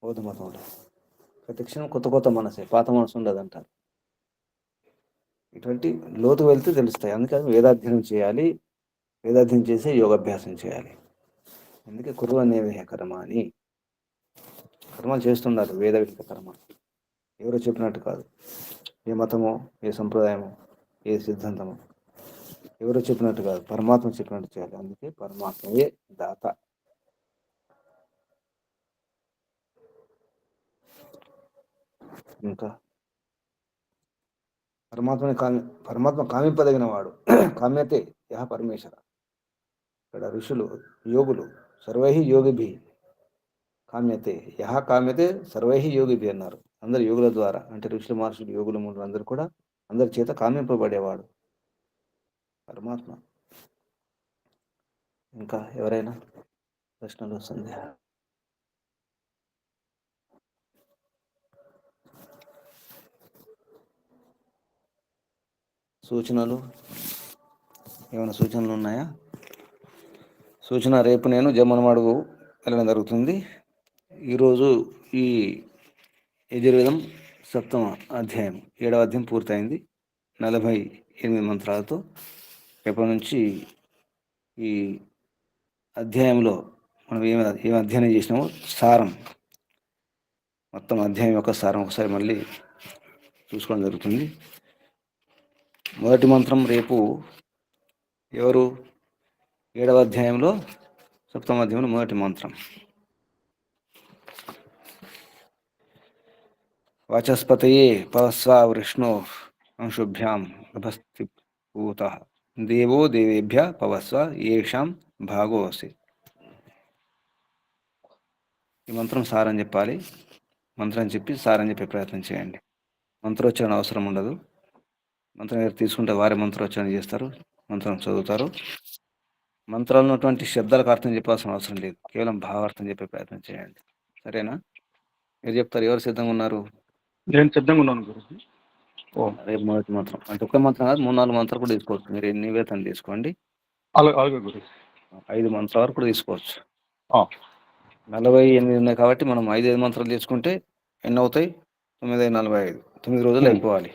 బౌద్ధ మతంలో. ప్రతి క్షణం కొత్త మనసే, పాత మనసు ఉండదు అంటారు. ఇటువంటి లోతు వెళ్తే తెలుస్తాయి. అందుకని వేదాధ్యయనం చేయాలి. వేదాధ్యయనం చేసి యోగాభ్యాసం చేయాలి. అందుకే కుర్వన్నేవ కర్మ అని కర్మలు చేస్తున్నారు. వేదవిహిత కర్మ ఎవరో చెప్పినట్టు కాదు. ఏ మతమో, ఏ సంప్రదాయమో, ఏ సిద్ధాంతమో ఎవరో చెప్పినట్టు కాదు, పరమాత్మ చెప్పినట్టు చేయాలి. అందుకే పరమాత్మయే దాత. ఇంకా పరమాత్మ కామింపదగిన వాడు. కామ్యతే యహ పరమేశ్వర. ఇక్కడ ఋషులు, యోగులు, సర్వై యోగిభి కామ్యతే యహ కామ్యతే సర్వై యోగిభి అన్నారు. అందరు యోగుల ద్వారా, అంటే ఋషులు, మహర్షులు, యోగులు, మునులు అందరూ కూడా అందరి చేత కామింపబడేవాడు పరమాత్మ. ఇంకా ఎవరైనా ప్రశ్నలు, సందేహాలు? సూచనలు ఏమైనా సూచనలు ఉన్నాయా? సూచన, రేపు నేను జమ్మనమడుగు వెళ్ళడం జరుగుతుంది. ఈరోజు ఈ యజుర్వేదం 7వ అధ్యాయం 7వ అధ్యాయం పూర్తయింది 48 మంత్రాలతో. రేపటి నుంచి ఈ అధ్యాయంలో మనం ఏం అధ్యయనం చేసినామో సారం, మొత్తం అధ్యాయం యొక్క సారం ఒకసారి మళ్ళీ చూసుకోవడం జరుగుతుంది. మొదటి మంత్రం రేపు ఎవరు 7వ అధ్యాయంలో 7వ అధ్యాయంలో మొదటి మంత్రం. వాచస్పతయే పవస్వ వృష్ణో అంశుభ్యాం నభస్తి భూతః దేవో దేవేభ్య పవస్వ ఏషాం భాగో అసి. ఈ మంత్రం సారం చెప్పాలి. మంత్రం చెప్పి సారం చెప్పే ప్రయత్నం చేయండి. మంత్రోచ్చారణ అవసరం ఉండదు. మంత్రం ఎవరు తీసుకుంటే వారే మంత్రోచ్చారణ చేస్తారు, మంత్రం చదువుతారు. మంత్రాలు ఉన్నటువంటి శబ్దాలకు అర్థం చెప్పాల్సిన అవసరం లేదు, కేవలం భావార్థం చెప్పే ప్రయత్నం చేయండి. సరేనా? మీరు చెప్తారు. ఎవరు సిద్ధంగా ఉన్నారు? నేను సిద్ధంగా ఉన్నాను గురుజీ. రేపు మొదటి మంత్రం అంటే ఒక్క మంత్రం కాదు, 3-4 మంత్రాలు కూడా తీసుకోవచ్చు. మీరు ఎన్ని వేతనం తీసుకోండి. అలాగే గురుజీ. 5 మంత్రాల వరకు కూడా తీసుకోవచ్చు. 48 ఉన్నాయి కాబట్టి మనం 5 మంత్రాలు తీసుకుంటే ఎన్ని అవుతాయి? 9×45 9 రోజులు అయిపోవాలి.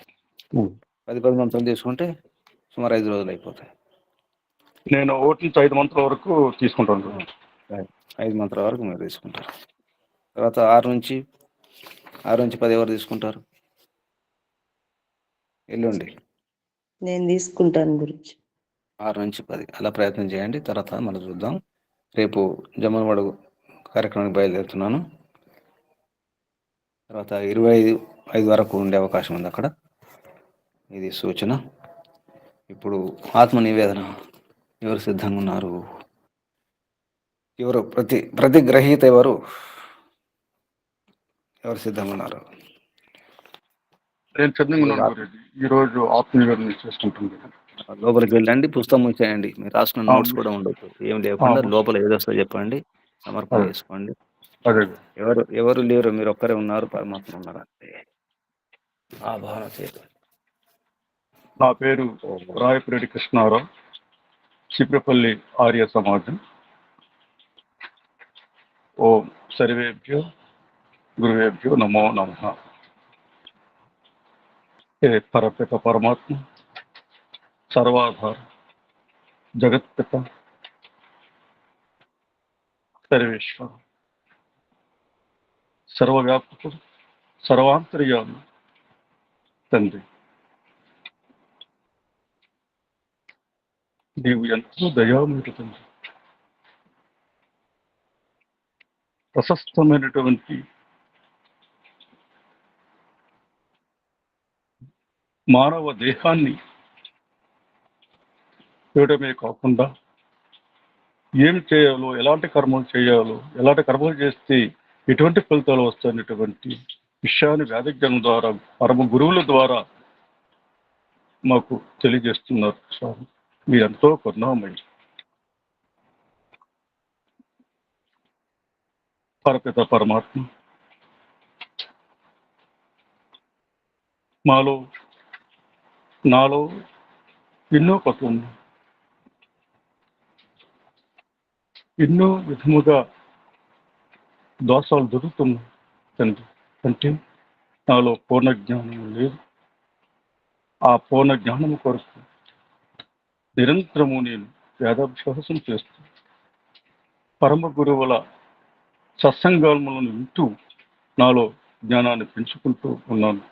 10 మంత్రాలు తీసుకుంటే సుమారు 5 రోజులు అయిపోతాయి. నేను 1 నుంచి 5 మంత్రాల వరకు తీసుకుంటాను. 5 మంత్రాల వరకు మీరు తీసుకుంటారు. తర్వాత 6 నుంచి 10 ఎవరు తీసుకుంటారు? ఎల్లుండి నేను తీసుకుంటాను గురించి. 6 నుంచి 10 అలా ప్రయత్నం చేయండి. తర్వాత మనం చూద్దాం. రేపు జమ్మనమడుగు కార్యక్రమానికి బయలుదేరుతున్నాను. తర్వాత 25 వరకు ఉండే అవకాశం ఉంది అక్కడ. ఇది సూచన. ఇప్పుడు ఆత్మ నివేదన ఎవరు సిద్ధంగా ఉన్నారు? ఎవరు ప్రతి గ్రహీత ఎవరు సిద్ధంగా ఉన్నారు? నేను సిద్ధంగా ఉన్నాను గురుజీ. ఈరోజు ఆత్మ నివేదన చేసుకుంటుంది. లోపలికి వెళ్ళండి, పుస్తకం చేయండి. మీరు రాసుకున్న నోట్స్ కూడా ఉండొచ్చు. ఏం లేకుండా లోపల ఏదొస్తో చెప్పండి, సమర్పణ చేసుకోండి. ఎవరు లేరు, మీరు ఒక్కరే ఉన్నారు, పరమాత్మ ఉన్నారు అంతే. ఆ భావన చేయండి. నా పేరు రాయపురెడ్డి కృష్ణారావు, చిప్రపల్లి ఆర్య సమాజం. ఓం సర్వేభ్యో గురువేభ్యో నమో నమః. హే పరపిత పరమాత్మ, సర్వాధార, జగత్పిత, సర్వేశ్వర, సర్వవ్యాపకుడు, సర్వాంతర్యామి తండ్రి, నీవు ఎంతో దయామయుడు తండ్రి. ప్రశస్తమైనటువంటి మానవ దేహాన్ని చేయడమే కాకుండా ఏం చేయాలో, ఎలాంటి కర్మలు చేయాలో, ఎలాంటి కర్మలు చేస్తే ఎటువంటి ఫలితాలు వస్తాయనేటువంటి విషయాన్ని వేదజ్ఞానం ద్వారా, పరమ గురువుల ద్వారా మాకు తెలియజేస్తున్నారు స్వామి. మీరెంతో కరుణామయం. పరపిత పరమాత్మ నాలో ఎన్నో పనులు, ఎన్నో విధముగా దోషాలు దొరుకుతున్నాయి తండ్రి. అంటే నాలో పూర్ణ జ్ఞానం లేదు. ఆ పూర్ణ జ్ఞానము కొరకు నిరంతరము నేను వేదాభ్యాసం చేస్తూ పరమ గురువుల సత్సంగాలను వింటూ నాలో జ్ఞానాన్ని పెంచుకుంటూ ఉన్నాను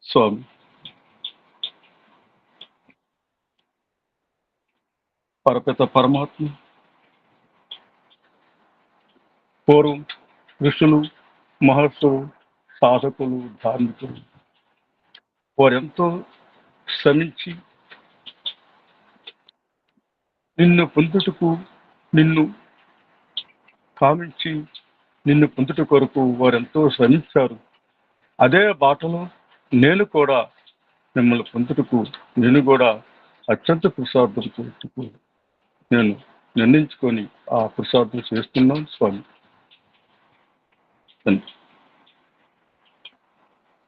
స్వామి. పరపిత పరమాత్మ పూర్వం ఋషులు, మహర్షులు, సాధకులు, ధార్మికులు వారెంతో శ్రమించి నిన్ను పొందుటకు, నిన్ను కామించి నిన్ను పొందుట కొరకు వారెంతో శ్రమించారు. అదే బాటలో నేను కూడా మిమ్మల్ని పొందుటకు, నేను కూడా అత్యంత పురుషార్థం చేస్తుకు నేను నిర్ణయించుకొని ఆ పురుషార్థం చేస్తున్నాను స్వామి.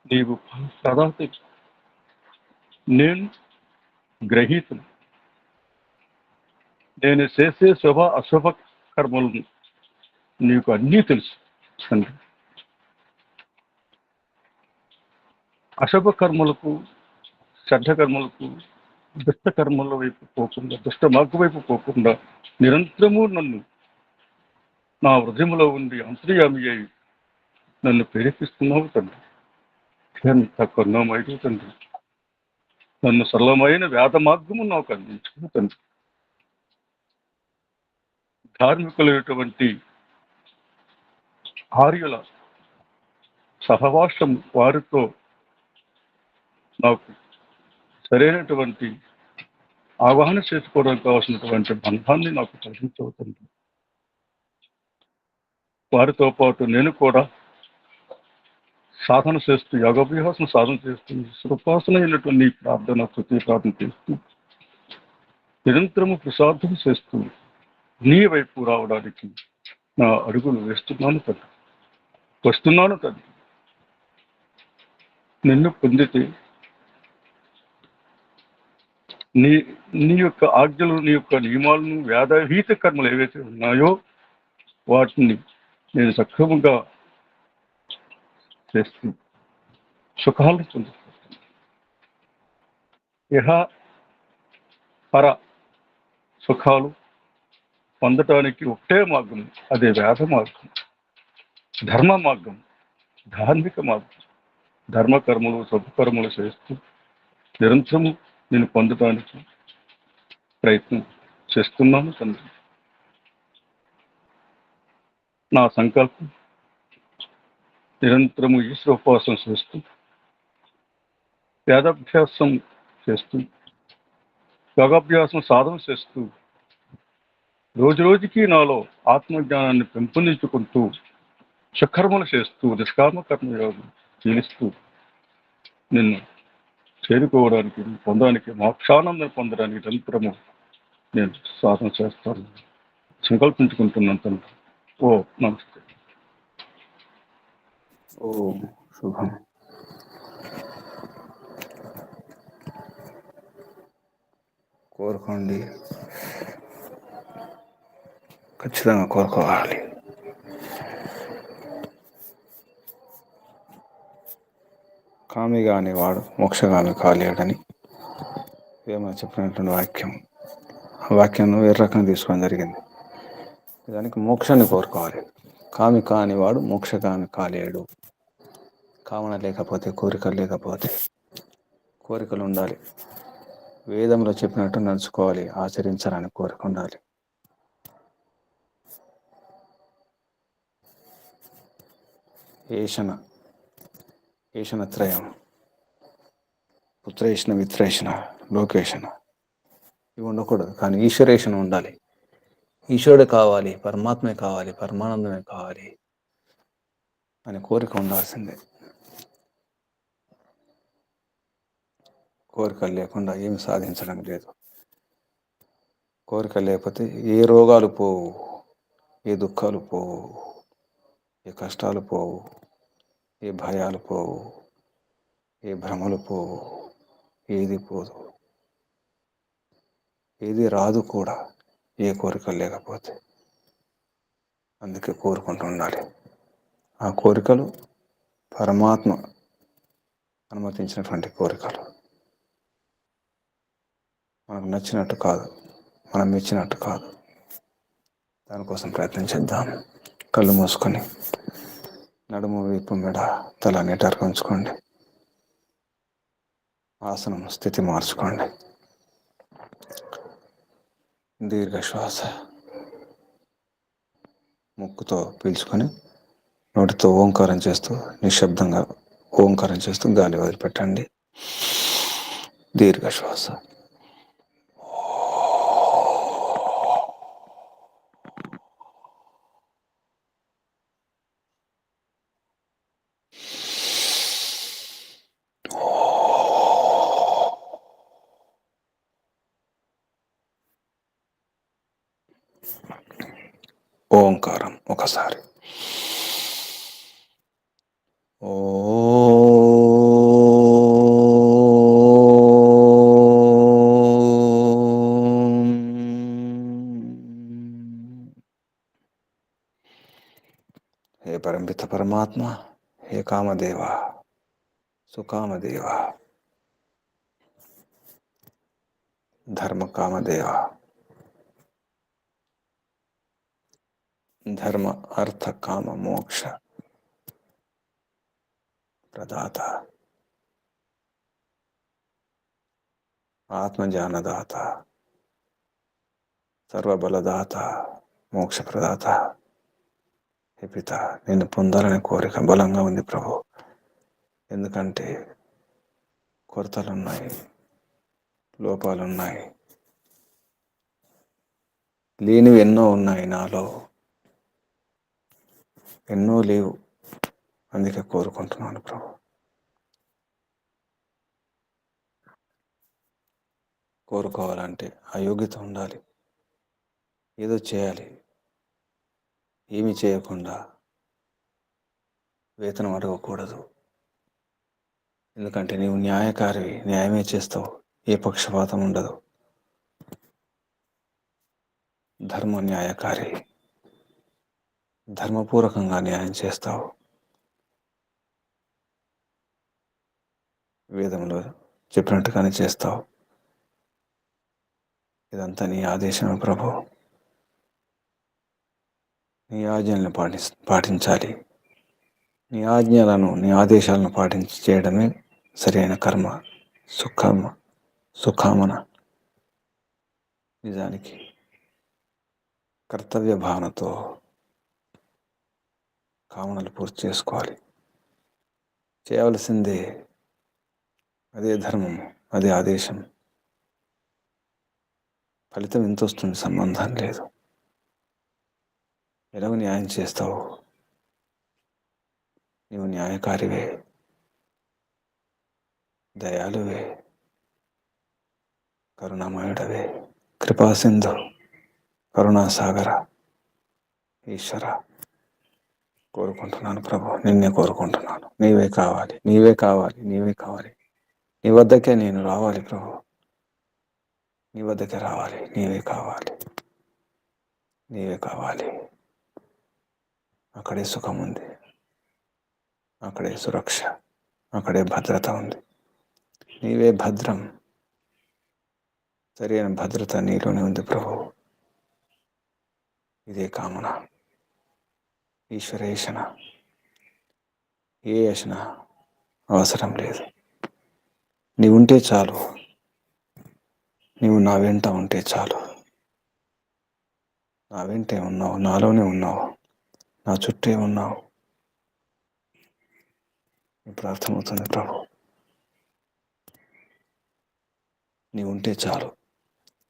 నీవు ప్రదాత, నేను గ్రహీతను. నేను చేసే శుభ అశుభ కర్మలను నీకు అన్నీ తెలుసు తండ్రి. అశుభ కర్మలకు, చెడ్డ కర్మలకు, దుష్ట కర్మల వైపు పోకుండా, దుష్ట మార్గం వైపు పోకుండా నిరంతరము నన్ను నా హృదయంలో ఉండి అంతర్యామి అయి నన్ను ప్రేరేపిస్తున్నావు తండ్రి. ఎంత కరుణామయుడు తండ్రి. నన్ను సరళమైన వేద మార్గము నాకు అందించుకుని తండ్రి. ధార్మికులైనటువంటి ఆర్యుల సహవాసం వారితో నాకు సరైనటువంటి ఆవాహన చేసుకోవడానికి కావాల్సినటువంటి బంధాన్ని నాకు కలిగించవుతుంది. వారితో పాటు నేను కూడా సాధన చేస్తూ, యోగాభ్యాసం సాధన చేస్తూ, సుఖోపాసన అయినటువంటి ప్రార్థన, కృతి ప్రార్థన చేస్తూ, నిరంతరము ప్రసాదం చేస్తూ నీ వైపు రావడానికి నా అడుగులు వేస్తున్నాను తండ్రి. వస్తున్నాను తండ్రి. నిన్ను పొందితే నీ నీ యొక్క ఆజ్ఞలు, నీ యొక్క నియమాలను, వేదహీత కర్మలు ఏవైతే ఉన్నాయో వాటిని నేను సక్రమంగా చేస్తూ సుఖాలను పొందుతాను. ఇహ పర సుఖాలు పొందటానికి ఒకటే మార్గం, అదే వేద మార్గం, ధర్మ మార్గం, ధార్మిక మార్గం. ధర్మకర్మలు, శుభకర్మలు చేస్తూ నిరంతరము నేను పొందటానికి ప్రయత్నం చేస్తున్నాను తండ్రి. నా సంకల్పం నిరంతరము ఈశ్వరోపాసన చేస్తూ, వేదాభ్యాసం చేస్తూ, యోగాభ్యాసం సాధన చేస్తూ, రోజు రోజుకి నాలో ఆత్మజ్ఞానాన్ని పెంపొందించుకుంటూ, సకర్మలు చేస్తూ, నిష్కామ కర్మయోగం జీవిస్తూ నిన్ను చేరుకోవడానికి, పొందడానికి, మోక్షానందం పొందడానికి నిరంతరము నేను సాధన చేస్తాను సంకల్పించుకుంటున్నాను తండ్రి. ఓ నమస్తే. ఓ శుభం. కోరుకోండి, ఖచ్చితంగా కోరుకోవాలి. కామి కాని వాడు మోక్షగామి కాలేడని ఏమో చెప్పినటువంటి వాక్యం. ఆ వాక్యాన్ని వేరే రకంగా తీసుకోవడం జరిగింది. దానికి మోక్షాన్ని కోరుకోవాలి. కామి కాని వాడు మోక్షగామి కాలేడు. కామన లేకపోతే, కోరికలు లేకపోతే, కోరికలు ఉండాలి. వేదంలో చెప్పినట్టు నడుచుకోవాలి, ఆచరించాలని కోరిక ఉండాలి. ఏషణత్రయం, పుత్రేషణ, విత్రేషణ, లోకేషణ ఇవి ఉండకూడదు. కానీ ఈశ్వరేషణ ఉండాలి. ఈశ్వరుడు కావాలి, పరమాత్మే కావాలి, పరమానందమే కావాలి అనే కోరిక ఉండాల్సిందే. కోరికలు లేకుండా ఏమి సాధించడం లేదు. కోరికలు లేకపోతే ఏ రోగాలు పోవు, ఏ దుఃఖాలు పోవు, ఏ కష్టాలు పోవు, ఏ భయాలు పోవు, ఏ భ్రమలు పోవు, ఏది పోదు, ఏది రాదు కూడా, ఏ కోరికలు లేకపోతే. అందుకే కోరుకుంటూ ఉండాలి. ఆ కోరికలు పరమాత్మ అనుమతించినటువంటి కోరికలు. మనకు నచ్చినట్టు కాదు, మనం మెచ్చినట్టు కాదు. దానికోసం ప్రయత్నం చేద్దాం. కళ్ళు మూసుకొని నడుము, వీపు, మెడ, తల నిటారుగా ఉంచుకోండి. ఆసనం స్థితి మార్చుకోండి. దీర్ఘ శ్వాస ముక్కుతో పీల్చుకొని నోటితో ఓంకారం చేస్తూ, నిశ్శబ్దంగా ఓంకారం చేస్తూ గాలి వదిలిపెట్టండి. దీర్ఘ శ్వాస. ఓంకారం ఒకసారి. ఓ. పరమాత్మ హే కామదేవ, సుకామదేవ, ధర్మ కామదేవ, ధర్మ అర్థ కామ మోక్ష ప్రదాత, ఆత్మజ్ఞానదాత, సర్వబలదాత, మోక్ష ప్రదాత. హే పిత, నిన్ను పొందాలనే కోరిక బలంగా ఉంది ప్రభు. ఎందుకంటే కొరతలున్నాయి, లోపాలున్నాయి, లేనివి ఎన్నో ఉన్నాయి నాలో, ఎన్నో లేవు. అందుకే కోరుకుంటున్నాను ప్రభు. కోరుకోవాలంటే అయోగ్యత ఉండాలి, ఏదో చేయాలి. ఏమీ చేయకుండా వేతనం అడగకూడదు. ఎందుకంటే నీవు న్యాయకారివి, న్యాయమే చేస్తావు, ఏ పక్షపాతం ఉండదు. ధర్మ న్యాయకారి, ధర్మపూర్వకంగా న్యాయం చేస్తావు. వేదంలో చెప్పినట్టుగానే చేస్తావు. ఇదంతా నీ ఆదేశమే ప్రభు. నీ ఆజ్ఞలను పాటించాలి. నీ ఆజ్ఞలను, నీ ఆదేశాలను పాటించి చేయడమే సరైన కర్మ, సుఖామన. నిజానికి కర్తవ్య భావనతో కామనలు పూర్తి చేసుకోవాలి. చేయవలసిందే, అదే ధర్మము, అదే ఆదేశం. ఫలితం ఎంత వస్తుంది సంబంధం లేదు. ఎలాగ న్యాయం చేస్తావు? నీవు న్యాయకారివే, దయాలువే, కరుణామయుడవే, కృపాసింధు, కరుణాసాగర, ఈశ్వర. కోరుకుంటున్నాను ప్రభు, నిన్నే కోరుకుంటున్నాను. నీవే కావాలి, నీవే కావాలి, నీవే కావాలి. నీ వద్దకే నేను రావాలి ప్రభు. నీ వద్దకే రావాలి. నీవే కావాలి, నీవే కావాలి. అక్కడే సుఖం ఉంది, అక్కడే సురక్ష, అక్కడే భద్రత ఉంది. నీవే భద్రం. సరైన భద్రత నీలోనే ఉంది ప్రభు. ఇదే కామన, ఈశ్వరేషణ. ఏ యశన అవసరం లేదు. నీవుంటే చాలు, నీవు నా వెంట ఉంటే చాలు. నా వెంటే ఉన్నావు, నాలోనే ఉన్నావు, నా చుట్టే ఉన్నావు. ఇప్పుడు అర్థమవుతుంది ప్రభు. నీవు ఉంటే చాలు,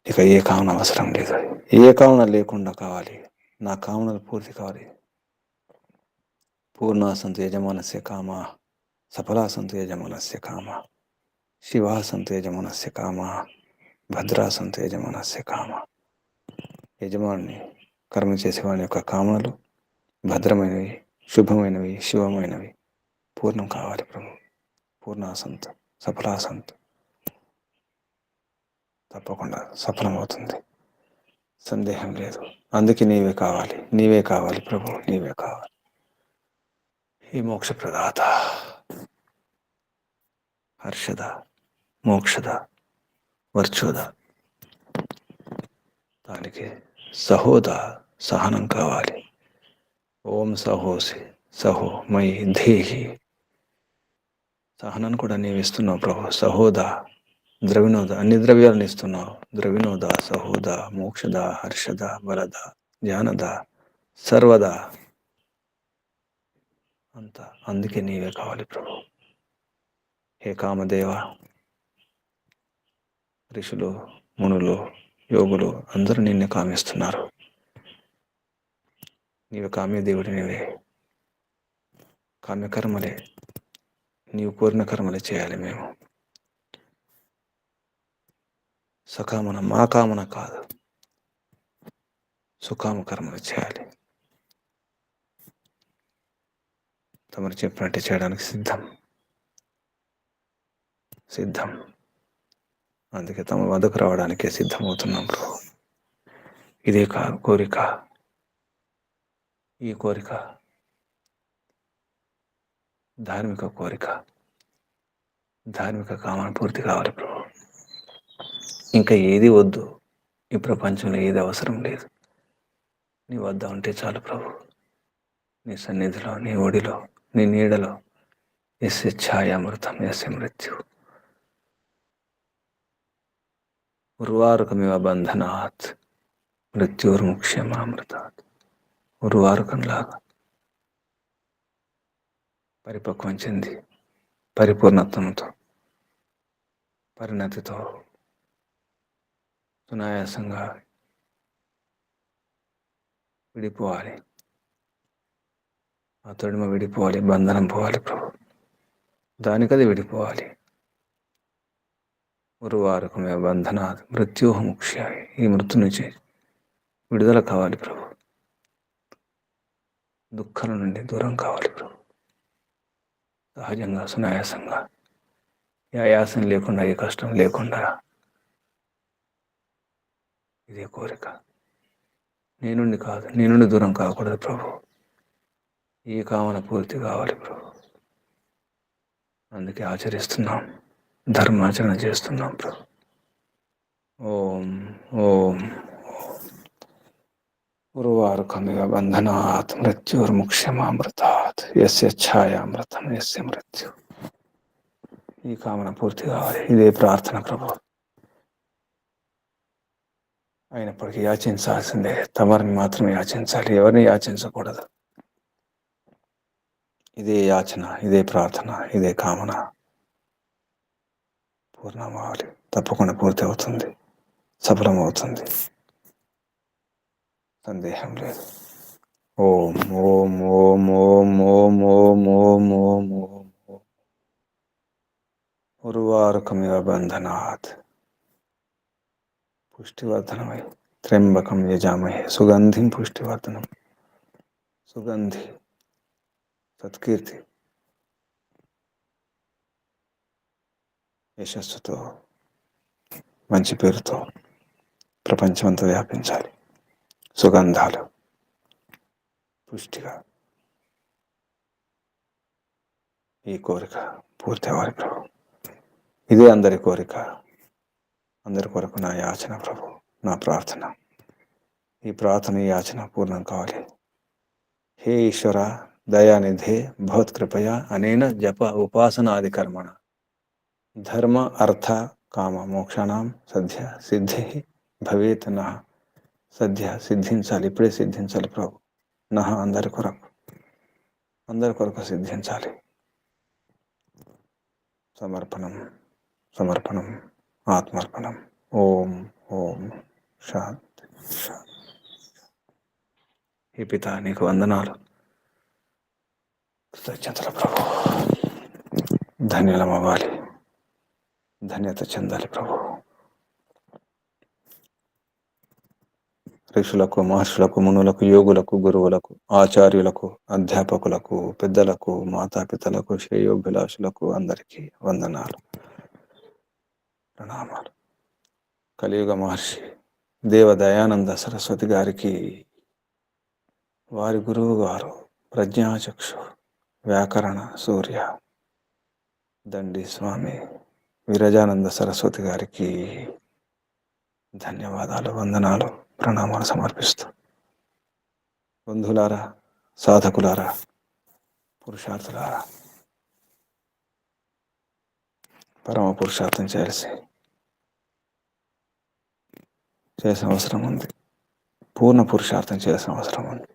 ఇక ఏ కామన అవసరం లేదు. ఏ కామన లేకుండా కావాలి. నా కామనలు పూర్తి కావాలి. పూర్ణాసంతు యజమానస్య కామ, సఫలాసంతు యజమానస్య కామ, శివాసంతు యజమానస్య కామ, భద్రాసంతు యజమానస్య కామ. యజమాని, కర్మ చేసేవాని యొక్క కామనలు భద్రమైనవి, శుభమైనవి, శివమైనవి పూర్ణం కావాలి ప్రభు. పూర్ణాసంతు, సఫలాసంతు. తప్పకుండా సఫలమవుతుంది, సందేహం లేదు. అందుకే నీవే కావాలి, నీవే కావాలి ప్రభు, నీవే కావాలి. ఈ మోక్ష ప్రదాత, హర్షద, మోక్షద, వర్చోద. దానికి సహోద, సహనం కావాలి. ఓం సహోసి సహో మై ధీహి. సహనాన్ని కూడా నీవు ఇస్తున్నావు ప్రభు. సహోద, ద్రవినోద, అన్ని ద్రవ్యాలను ఇస్తున్నావు. ద్రవినోద, సహోద, మోక్షద, హర్షద, బలద, జ్ఞానద, సర్వద. అంత అందుకే నీవే కావాలి ప్రభు. హే కామదేవ, ఋషులు, మునులు, యోగులు అందరూ నిన్నే కామిస్తున్నారు. నీవు కామ్య దేవుడి, నీవే. కామ్యకర్మలే, నీవు కోరిన కర్మలే చేయాలి మేము. సకామన, మా కామన కాదు, సుకామ కర్మలు చేయాలి. తమరు చెప్పినట్టు చేయడానికి సిద్ధం. అందుకే తమ వద్దకు రావడానికే సిద్ధమవుతున్నాం ప్రభు. ఇదే కోరిక. ఈ కోరిక ధార్మిక కోరిక, ధార్మిక కామన పూర్తి కావాలి ప్రభు. ఇంకా ఏది వద్దు, ఈ ప్రపంచంలో ఏది అవసరం లేదు. నీ వద్ద ఉంటే చాలు ప్రభు. నీ సన్నిధిలో, నీ ఒడిలో, నీ నీడలో ఎస్య ఛాయామృతం ఎస్య మృత్యు. ఉర్వారుకమివ బంధనాత్ మృత్యుర్ముక్ష్యమామృతాత్. ఉర్వారుకంలాగా పరిపక్వం చెంది పరిపూర్ణత్వంతో, పరిణతితో, సునాయాసంగా విడిపోవాలి. ఆ తొడిమ విడిపోవాలి, బంధనం పోవాలి ప్రభు. దానికది విడిపోవాలి. ఉర్వారుకమే బంధనాత్ మృత్యుముక్ష్యాయ. ఈ మృత్యు నుంచి విడుదల కావాలి ప్రభు. దుఃఖాల నుండి దూరం కావాలి ప్రభు. సహజంగా, సునాయాసంగా, ఏ ఆయాసం లేకుండా, ఏ కష్టం లేకుండా ఇదే కోరిక. నీ నుండి కాదు, నీ నుండి దూరం కాకూడదు ప్రభు. ఈ కామన పూర్తి కావాలి ప్రభు. అందుకే ఆచరిస్తున్నాం, ధర్మాచరణ చేస్తున్నాం ప్రభు. ఓం ఓం ఉర్వారుకమివ బంధనాత్ మృత్యుర్ముక్ష్యమామృతాత్ యస్య ఛాయామృతం యస్య మృత్యు. ఈ కామన పూర్తి కావాలి. ఇదే ప్రార్థన ప్రభు. అయినప్పటికీ యాచించాల్సిందే. తమరిని మాత్రమే యాచించాలి, ఎవరిని యాచించకూడదు. ఇదే యాచన, ఇదే ప్రార్థన, ఇదే కామన పూర్ణమవ్వాలి. తప్పకుండా పూర్తి అవుతుంది, సఫలమవుతుంది, సందేహం లేదు. ఓం ఓం ఓం ఓం ఓం ఓం ఓం ఓం ఓం ఓం. ఉర్వారుకమివ బంధనాత్. పుష్టివర్ధనమై త్ర్యంబకం యజామహే సుగంధిం పుష్టివర్ధనం. సుగంధి, సత్కీర్తి, యశస్సుతో, మంచి పేరుతో ప్రపంచమంతా వ్యాపించాలి. సుగంధాలు పుష్టిగా. ఈ కోరిక పూర్తి అవ్వాలి ప్రభు. ఇదే అందరి కోరిక. అందరి కొరకు నా యాచన ప్రభు, నా ప్రార్థన. ఈ ప్రార్థన, ఈ యాచన పూర్ణం కావాలి. హే ఈశ్వర దయానిధే భవత్కృపయా అనేన జప ఉపాసనాది కర్మణ ధర్మ అర్థ కామ మోక్షాణం సద్య సిద్ధి భవేత్. నః సద్య సిద్ధించాలి, ఇప్పుడే సిద్ధించాలి ప్రభు. నః అందరి కొరకు, అందరి కొరకు సిద్ధించాలి. సమర్పణం సమర్పణం ఆత్మార్పణం. ఓం ఓం శాంతి శాంతి. ఈ పిత నీకు వందనాలు, కృతజ్ఞతలు ప్రభు. ధన్యులం అవ్వాలి, ధన్యత చెందాలి ప్రభు. ఋషులకు, మహర్షులకు, మునులకు, యోగులకు, గురువులకు, ఆచార్యులకు, అధ్యాపకులకు, పెద్దలకు, మాతాపితలకు, శ్రేయోభిలాషులకు అందరికీ వందనాలు, ప్రణామాలు. కలియుగ మహర్షి దేవ దయానంద సరస్వతి గారికి, వారి గురువు గారు ప్రజ్ఞాచక్షు వ్యాకరణ సూర్య దండి స్వామి విరజానంద సరస్వతి గారికి ధన్యవాదాలు, వందనాలు, ప్రణామాలు సమర్పిస్తూ, బంధువులారా, సాధకులారా, పురుషార్థులారా, పరమ పురుషార్థం చేయాల్సిన అవసరం ఉంది. పూర్ణ పురుషార్థం చేయాల్సిన అవసరం ఉంది.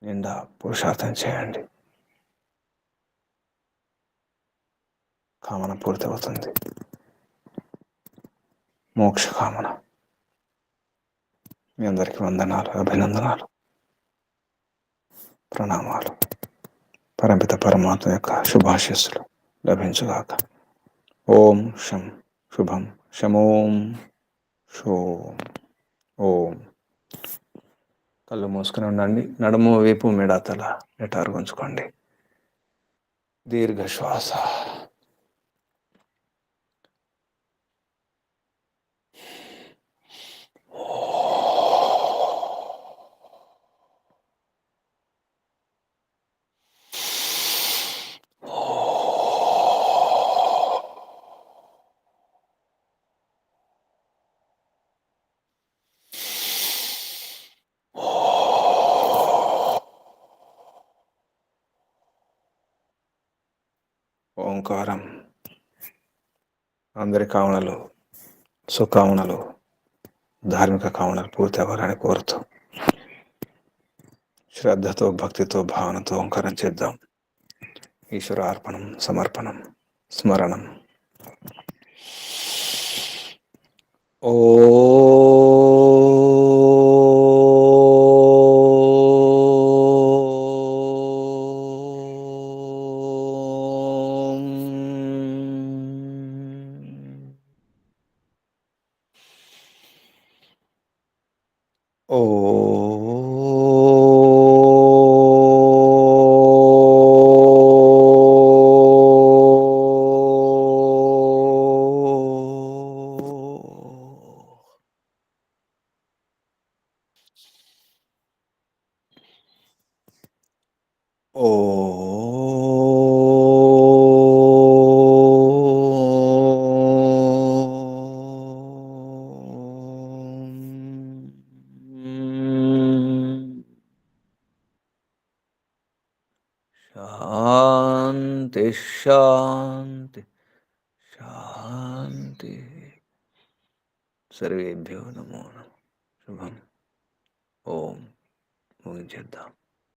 నిండా పురుషార్థం చేయండి. కామన పూర్తి అవుతుంది. మోక్ష కామన. మీ అందరికీ వందనాలు, అభినందనాలు, ప్రణామాలు. పరమిత పరమాత్మ యొక్క శుభాశీస్సులు లభించుగాక. ఓం శం శుభం శమోం షోం ఓం. కళ్ళు మూసుకుని ఉండండి. నడుము, వీపు, మెడ, తల నిటారుగా ఉంచుకోండి. దీర్ఘ శ్వాస. ఓంకారం అందరి కామనలు, సుకామనలు, ధార్మిక కామనలు పూర్తి అవ్వాలని కోరుతూ శ్రద్ధతో, భక్తితో, భావనతో ఓంకారం చేద్దాం. ఈశ్వర అర్పణం, సమర్పణం, స్మరణం. ఓ శాంతి శాంతి శాంతి. సర్వేభ్యో నమో నమః. శుభం. ఓం ముగించేద్దాం.